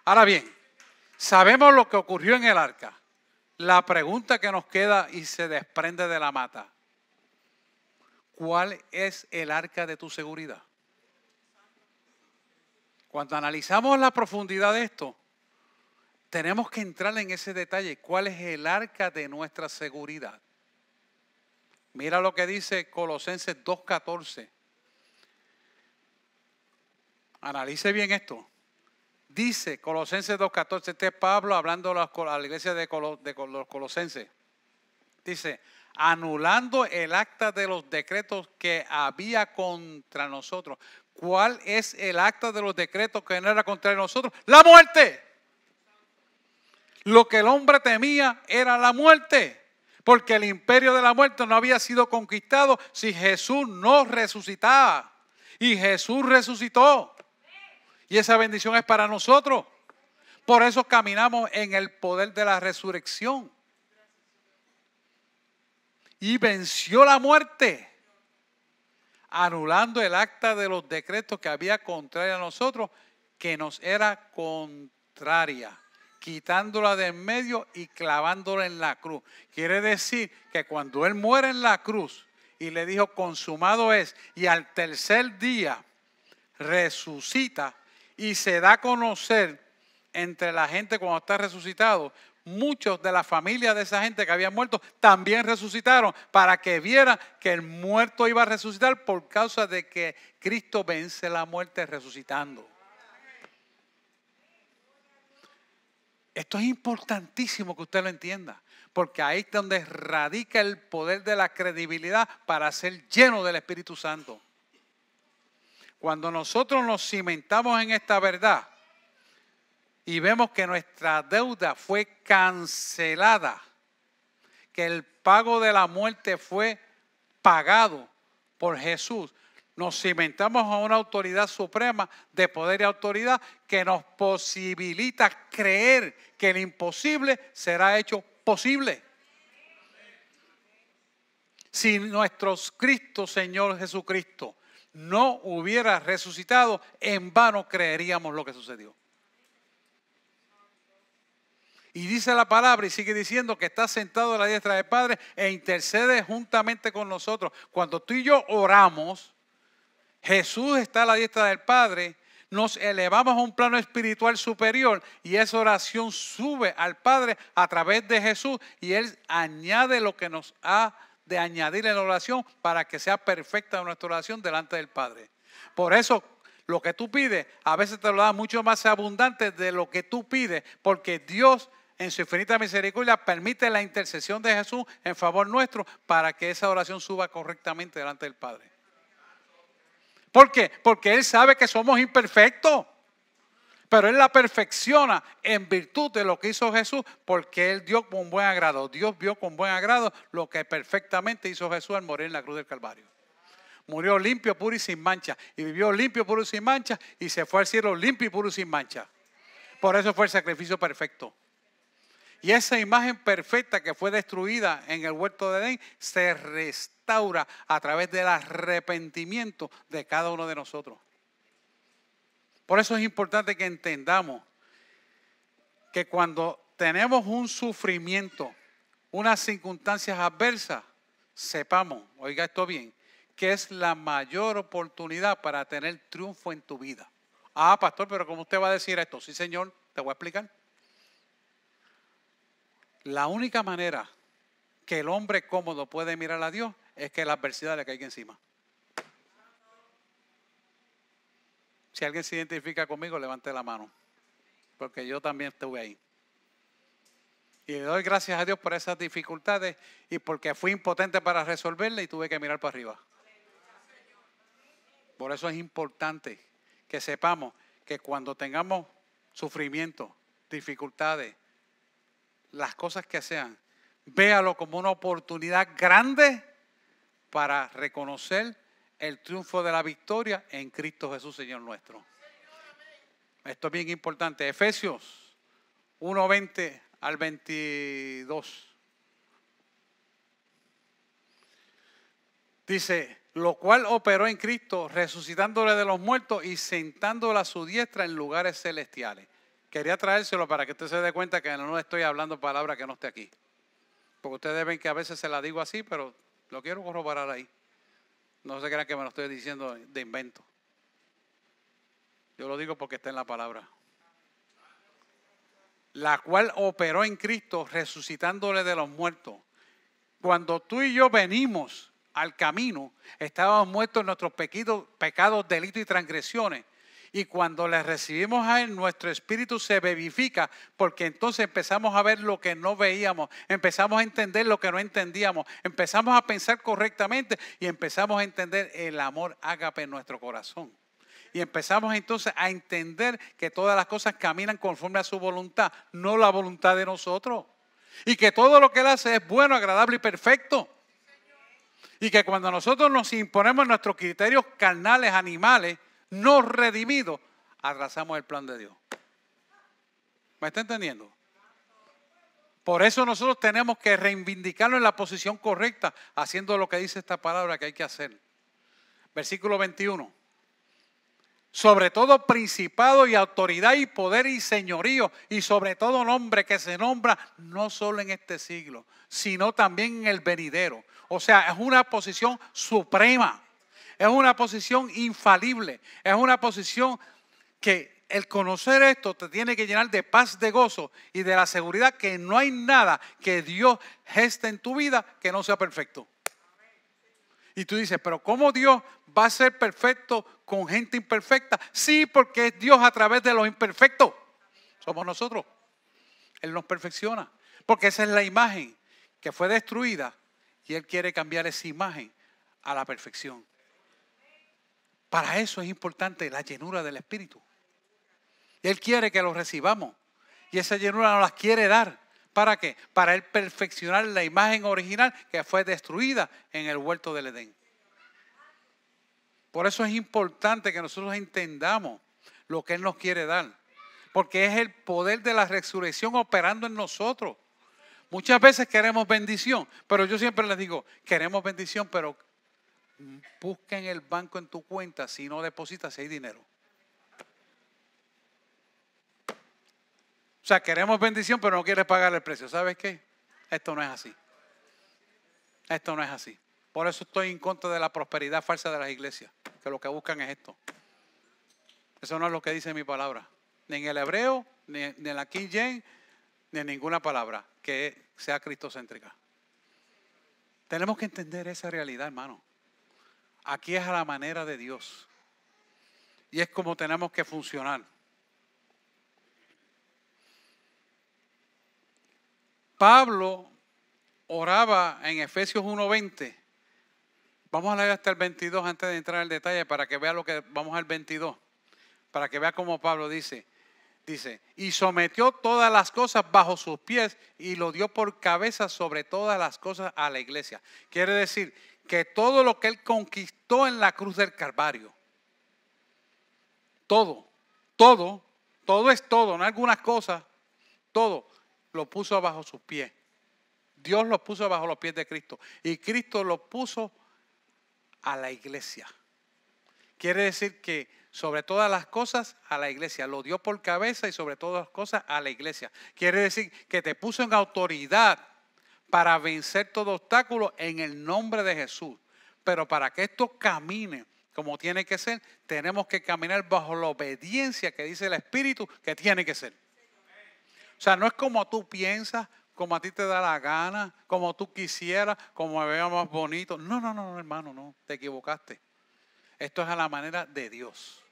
A: Ahora bien, sabemos lo que ocurrió en el arca. La pregunta que nos queda y se desprende de la mata: ¿cuál es el arca de tu seguridad? Cuando analizamos la profundidad de esto, tenemos que entrar en ese detalle. ¿Cuál es el arca de nuestra seguridad? Mira lo que dice Colosenses 2:14. Analice bien esto. Dice Colosenses 2:14, este es Pablo hablando a la iglesia de los colosenses. Dice, anulando el acta de los decretos que había contra nosotros. ¿Cuál es el acta de los decretos que no era contra nosotros? ¡La muerte! Lo que el hombre temía era la muerte, porque el imperio de la muerte no había sido conquistado si Jesús no resucitaba. Y Jesús resucitó. Y esa bendición es para nosotros. Por eso caminamos en el poder de la resurrección. Y venció la muerte, anulando el acta de los decretos que había contraria a nosotros, que nos era contraria, quitándola de en medio y clavándola en la cruz. Quiere decir que cuando Él muere en la cruz y le dijo consumado es, y al tercer día resucita, y se da a conocer entre la gente cuando está resucitado, muchos de la familia de esa gente que habían muerto también resucitaron para que vieran que el muerto iba a resucitar por causa de que Cristo vence la muerte resucitando. Esto es importantísimo que usted lo entienda, porque ahí es donde radica el poder de la credibilidad para ser lleno del Espíritu Santo. Cuando nosotros nos cimentamos en esta verdad y vemos que nuestra deuda fue cancelada, que el pago de la muerte fue pagado por Jesús, nos cimentamos a una autoridad suprema de poder y autoridad que nos posibilita creer que el imposible será hecho posible. Si nuestro Cristo, Señor Jesucristo, no hubiera resucitado, en vano creeríamos lo que sucedió. Y dice la palabra y sigue diciendo que está sentado a la diestra del Padre e intercede juntamente con nosotros. Cuando tú y yo oramos, Jesús está a la diestra del Padre, nos elevamos a un plano espiritual superior y esa oración sube al Padre a través de Jesús y Él añade lo que nos ha de añadir en la oración para que sea perfecta nuestra oración delante del Padre. Por eso lo que tú pides a veces te lo da mucho más abundante de lo que tú pides, porque Dios en su infinita misericordia permite la intercesión de Jesús en favor nuestro para que esa oración suba correctamente delante del Padre. ¿Por qué? Porque Él sabe que somos imperfectos, pero Él la perfecciona en virtud de lo que hizo Jesús, porque Él dio con buen agrado. Dios vio con buen agrado lo que perfectamente hizo Jesús al morir en la cruz del Calvario. Murió limpio, puro y sin mancha, y vivió limpio, puro y sin mancha, y se fue al cielo limpio y puro y sin mancha. Por eso fue el sacrificio perfecto. Y esa imagen perfecta que fue destruida en el huerto de Edén se restaura a través del arrepentimiento de cada uno de nosotros. Por eso es importante que entendamos que cuando tenemos un sufrimiento, unas circunstancias adversas, sepamos, oiga esto bien, que es la mayor oportunidad para tener triunfo en tu vida. Ah, pastor, pero ¿cómo usted va a decir esto? Sí, Señor, te voy a explicar. La única manera que el hombre cómodo puede mirar a Dios es que la adversidad le caiga encima. Si alguien se identifica conmigo, levante la mano, porque yo también estuve ahí. Y le doy gracias a Dios por esas dificultades y porque fui impotente para resolverlas y tuve que mirar para arriba. Por eso es importante que sepamos que cuando tengamos sufrimiento, dificultades, las cosas que sean, véalo como una oportunidad grande para reconocer el triunfo de la victoria en Cristo Jesús, Señor nuestro. Esto es bien importante. Efesios 1:20 al 22. Dice, lo cual operó en Cristo, resucitándole de los muertos y sentándole a su diestra en lugares celestiales. Quería traérselo para que usted se dé cuenta que no estoy hablando palabras que no esté aquí. Porque ustedes ven que a veces se la digo así, pero lo quiero corroborar ahí. No se crean que me lo estoy diciendo de invento. Yo lo digo porque está en la palabra. La cual operó en Cristo, resucitándole de los muertos. Cuando tú y yo venimos al camino, estábamos muertos en nuestros pecados, delitos y transgresiones. Y cuando le recibimos a Él, nuestro espíritu se vivifica, porque entonces empezamos a ver lo que no veíamos, empezamos a entender lo que no entendíamos, empezamos a pensar correctamente y empezamos a entender el amor ágape en nuestro corazón. Y empezamos entonces a entender que todas las cosas caminan conforme a su voluntad, no la voluntad de nosotros. Y que todo lo que Él hace es bueno, agradable y perfecto. Y que cuando nosotros nos imponemos nuestros criterios carnales, animales, no redimidos, atrasamos el plan de Dios. ¿Me está entendiendo? Por eso nosotros tenemos que reivindicarnos en la posición correcta, haciendo lo que dice esta palabra que hay que hacer. Versículo 21. Sobre todo principado y autoridad y poder y señorío y sobre todo nombre que se nombra no solo en este siglo, sino también en el venidero. O sea, es una posición suprema, es una posición infalible, es una posición que el conocer esto te tiene que llenar de paz, de gozo y de la seguridad que no hay nada que Dios geste en tu vida que no sea perfecto. Y tú dices, pero ¿cómo Dios va a ser perfecto con gente imperfecta? Sí, porque es Dios a través de los imperfectos. Somos nosotros. Él nos perfecciona. Porque esa es la imagen que fue destruida y Él quiere cambiar esa imagen a la perfección. Para eso es importante la llenura del Espíritu. Y Él quiere que lo recibamos. Y esa llenura nos la quiere dar. ¿Para qué? Para Él perfeccionar la imagen original que fue destruida en el huerto del Edén. Por eso es importante que nosotros entendamos lo que Él nos quiere dar. Porque es el poder de la resurrección operando en nosotros. Muchas veces queremos bendición, pero yo siempre les digo, queremos bendición, pero busca en el banco en tu cuenta si no depositas si hay dinero. O sea, queremos bendición, pero no quieres pagar el precio. ¿Sabes qué? Esto no es así. Esto no es así. Por eso estoy en contra de la prosperidad falsa de las iglesias, que lo que buscan es esto. Eso no es lo que dice mi palabra. Ni en el hebreo, ni en la King James, ni en ninguna palabra que sea cristocéntrica. Tenemos que entender esa realidad, hermano. Aquí es a la manera de Dios. Y es como tenemos que funcionar. Pablo oraba en Efesios 1:20. Vamos a leer hasta el 22 antes de entrar en detalle para que vea lo que vamos al 22. Para que vea cómo Pablo dice, y sometió todas las cosas bajo sus pies y lo dio por cabeza sobre todas las cosas a la iglesia. Quiere decir que todo lo que Él conquistó en la cruz del Calvario, todo es todo, no algunas cosas, todo lo puso bajo sus pies. Dios lo puso bajo los pies de Cristo y Cristo lo puso a la iglesia. quiere decir que sobre todas las cosas a la iglesia. Lo dio por cabeza y sobre todas las cosas a la iglesia. Quiere decir que te puso en autoridad para vencer todo obstáculo en el nombre de Jesús. Pero para que esto camine como tiene que ser, tenemos que caminar bajo la obediencia que dice el Espíritu que tiene que ser. O sea, no es como tú piensas, como a ti te da la gana, como tú quisieras, como me vea más bonito. No, no, no, hermano, no, te equivocaste. Esto es a la manera de Dios,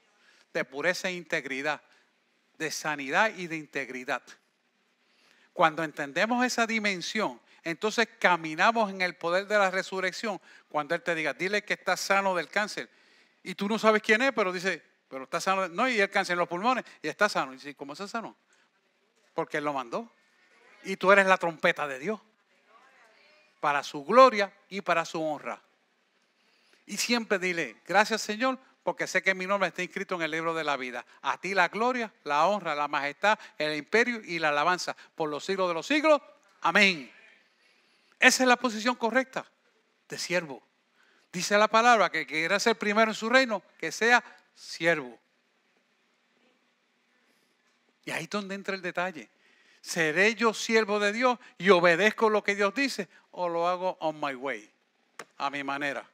A: de pureza e integridad, de sanidad y de integridad. Cuando entendemos esa dimensión, entonces caminamos en el poder de la resurrección. Cuando Él te diga, dile que estás sano del cáncer. Y tú no sabes quién es, pero dice, pero está sano. No, y el cáncer en los pulmones, y está sano. Y dice, ¿cómo está sano? Porque Él lo mandó. Y tú eres la trompeta de Dios. Para su gloria y para su honra. Y siempre dile, gracias Señor, porque sé que mi nombre está inscrito en el libro de la vida. A ti la gloria, la honra, la majestad, el imperio y la alabanza por los siglos de los siglos. Amén. Esa es la posición correcta de siervo. Dice la palabra que quiera ser primero en su reino, que sea siervo. Y ahí es donde entra el detalle. ¿Seré yo siervo de Dios y obedezco lo que Dios dice o lo hago on my way, a mi manera?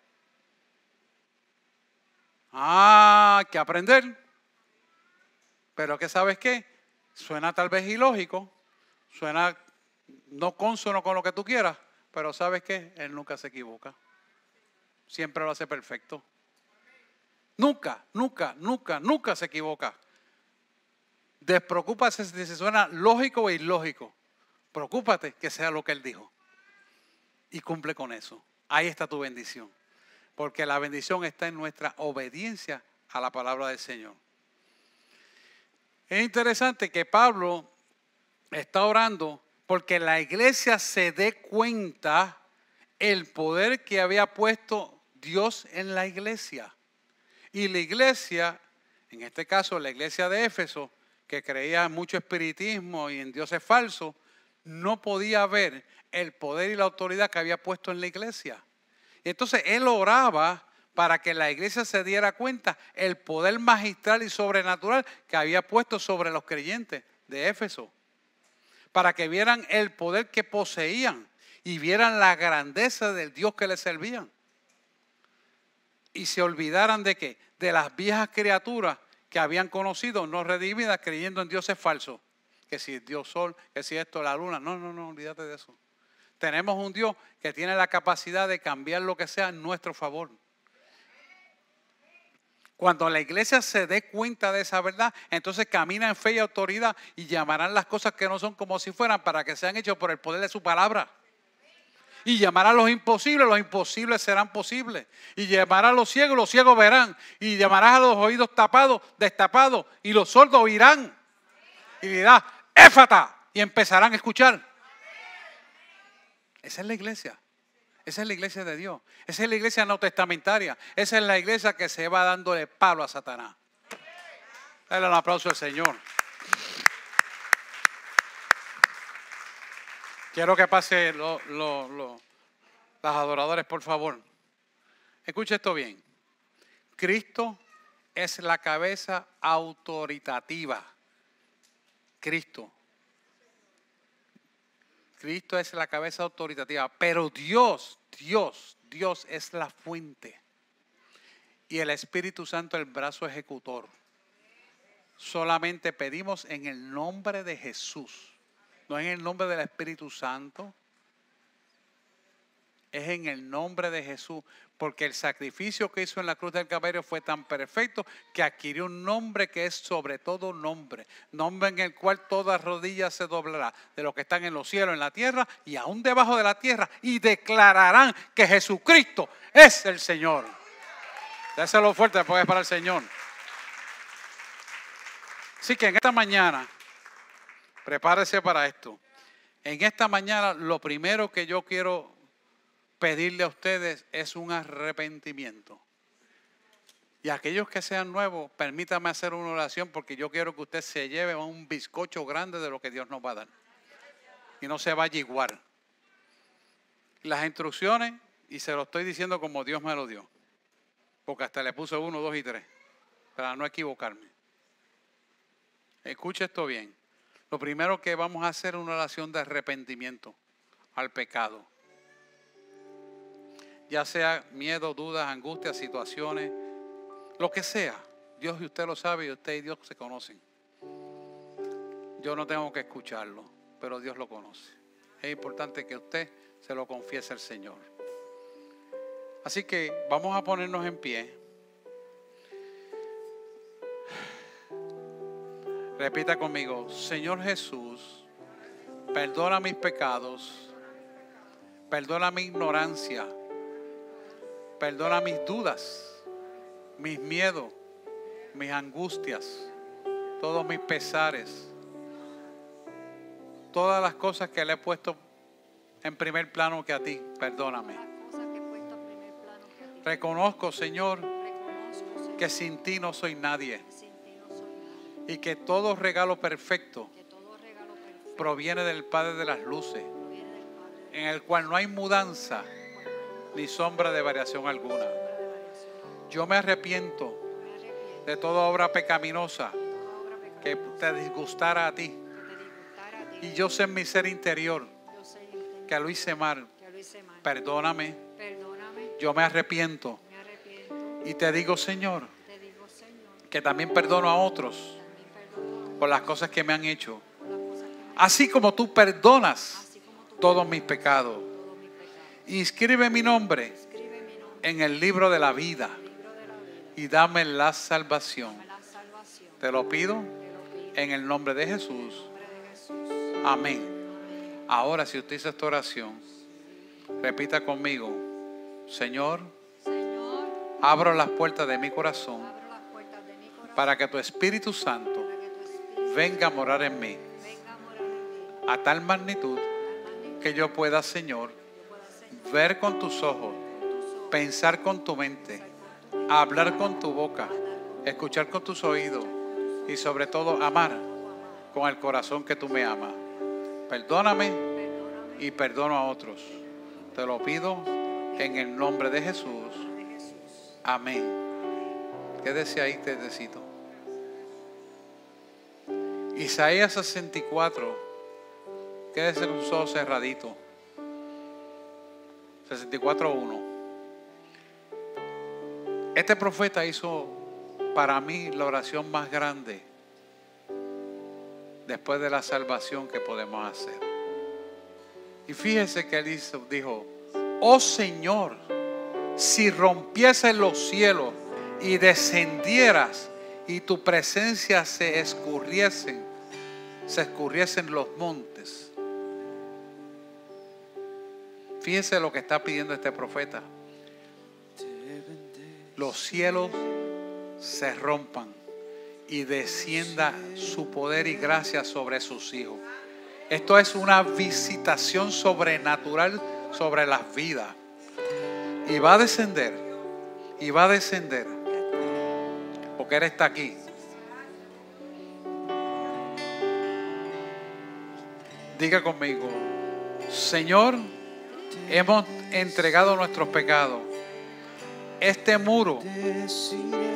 A: Hay que aprender. Pero que ¿sabes qué? Suena tal vez ilógico, suena no consono con lo que tú quieras, pero ¿sabes qué? Él nunca se equivoca. Siempre lo hace perfecto. Nunca, nunca, nunca, nunca se equivoca. Despreocúpate si suena lógico o ilógico. Preocúpate que sea lo que Él dijo. Y cumple con eso. Ahí está tu bendición. Porque la bendición está en nuestra obediencia a la palabra del Señor. Es interesante que Pablo está orando porque la iglesia se dé cuenta el poder que había puesto Dios en la iglesia. Y la iglesia, en este caso la iglesia de Éfeso, que creía en mucho espiritismo y en dioses falsos, no podía ver el poder y la autoridad que había puesto en la iglesia. Y entonces él oraba para que la iglesia se diera cuenta el poder magistral y sobrenatural que había puesto sobre los creyentes de Éfeso. Para que vieran el poder que poseían y vieran la grandeza del Dios que les servían. Y se olvidaran de qué, de las viejas criaturas que habían conocido, no redimidas, creyendo en dioses falsos. Que si el Dios Sol, que si esto, la luna. No, no, no, olvídate de eso. Tenemos un Dios que tiene la capacidad de cambiar lo que sea en nuestro favor. Cuando la iglesia se dé cuenta de esa verdad, entonces camina en fe y autoridad y llamarán las cosas que no son como si fueran para que sean hechas por el poder de su palabra. Y llamará a los imposibles serán posibles. Y llamará a los ciegos verán. Y llamarás a los oídos tapados, destapados, y los sordos oirán. Y dirá, Éfata, y empezarán a escuchar. Esa es la iglesia. Esa es la iglesia de Dios. Esa es la iglesia no testamentaria. Esa es la iglesia que se va dándole palo a Satanás. Dale un aplauso al Señor. Quiero que pase los adoradores, por favor. Escuche esto bien. Cristo es la cabeza autoritativa. Cristo es la cabeza autoritativa. Pero Dios es la fuente. Y el Espíritu Santo el brazo ejecutor. Solamente pedimos en el nombre de Jesús. No en el nombre del Espíritu Santo. Es en el nombre de Jesús. Porque el sacrificio que hizo en la cruz del Calvario fue tan perfecto que adquirió un nombre que es sobre todo nombre. Nombre en el cual toda rodilla se doblará. De los que están en los cielos, en la tierra y aún debajo de la tierra. Y declararán que Jesucristo es el Señor. Déselo fuerte después para el Señor. Así que en esta mañana, prepárese para esto. En esta mañana lo primero que yo quiero pedirle a ustedes es un arrepentimiento. Y aquellos que sean nuevos, permítame hacer una oración porque yo quiero que usted se lleve un bizcocho grande de lo que Dios nos va a dar. Y no se vaya igual. Las instrucciones, y se lo estoy diciendo como Dios me lo dio. Porque hasta le puse 1, 2 y 3, para no equivocarme. Escuche esto bien. Lo primero que vamos a hacer es una oración de arrepentimiento al pecado. Ya sea miedo, dudas, angustias, situaciones, lo que sea. Dios y usted lo sabe y usted y Dios se conocen. Yo no tengo que escucharlo, pero Dios lo conoce. Es importante que usted se lo confiese al Señor. Así que vamos a ponernos en pie. Repita conmigo: Señor Jesús, perdona mis pecados, perdona mi ignorancia, perdona mis dudas, mis miedos, mis angustias, todos mis pesares, todas las cosas que le he puesto en primer plano que a ti. Perdóname. Reconozco, Señor, que sin ti no soy nadie. Y que todo regalo perfecto proviene del Padre de las luces, en el cual no hay mudanza ni sombra de variación alguna. Yo me arrepiento de toda obra pecaminosa que te disgustara a ti. Y yo sé en mi ser interior que lo hice mal. Perdóname. Yo me arrepiento. Y te digo, Señor, que también perdono a otros por las cosas que me han hecho. Así como tú perdonas todos mis pecados. Inscribe mi nombre en el libro de la vida y dame la salvación. Te lo pido en el nombre de Jesús. Amén. Ahora, si usted hizo esta oración, repita conmigo: Señor, abro las puertas de mi corazón para que tu Espíritu Santo venga a morar en mí a tal magnitud que yo pueda, Señor, ver con tus ojos, pensar con tu mente, hablar con tu boca, escuchar con tus oídos y sobre todo amar con el corazón que tú me amas. Perdóname y perdono a otros. Te lo pido en el nombre de Jesús. Amén. Quédese ahí, tedecito. Isaías 64. Quédese con sus ojos cerraditos. 64:1. Este profeta hizo para mí la oración más grande después de la salvación que podemos hacer. Y fíjese que él dijo: oh Señor, si rompiesen los cielos y descendieras y tu presencia se escurriesen los montes. Fíjese lo que está pidiendo este profeta: los cielos se rompan y descienda su poder y gracia sobre sus hijos. Esto es una visitación sobrenatural sobre las vidas. Y va a descender. Y va a descender. Porque Él está aquí. Diga conmigo: Señor, hemos entregado nuestros pecados. Este muro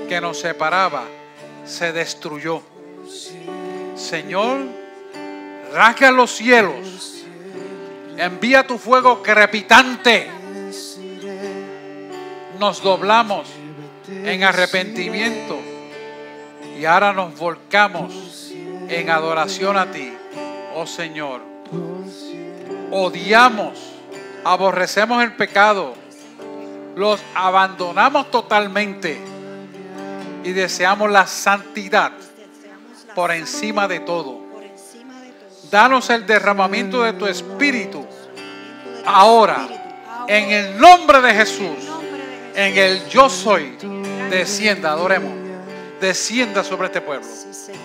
A: que nos separaba se destruyó. Señor, rasga los cielos. Envía tu fuego crepitante. Nos doblamos en arrepentimiento y ahora nos volcamos en adoración a ti, oh Señor. Odiamos, aborrecemos el pecado, los abandonamos totalmente y deseamos la santidad por encima de todo. Danos el derramamiento de tu Espíritu ahora, en el nombre de Jesús. En el yo soy, descienda, adoremos. Descienda sobre este pueblo.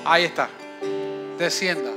A: Ahí está. Descienda.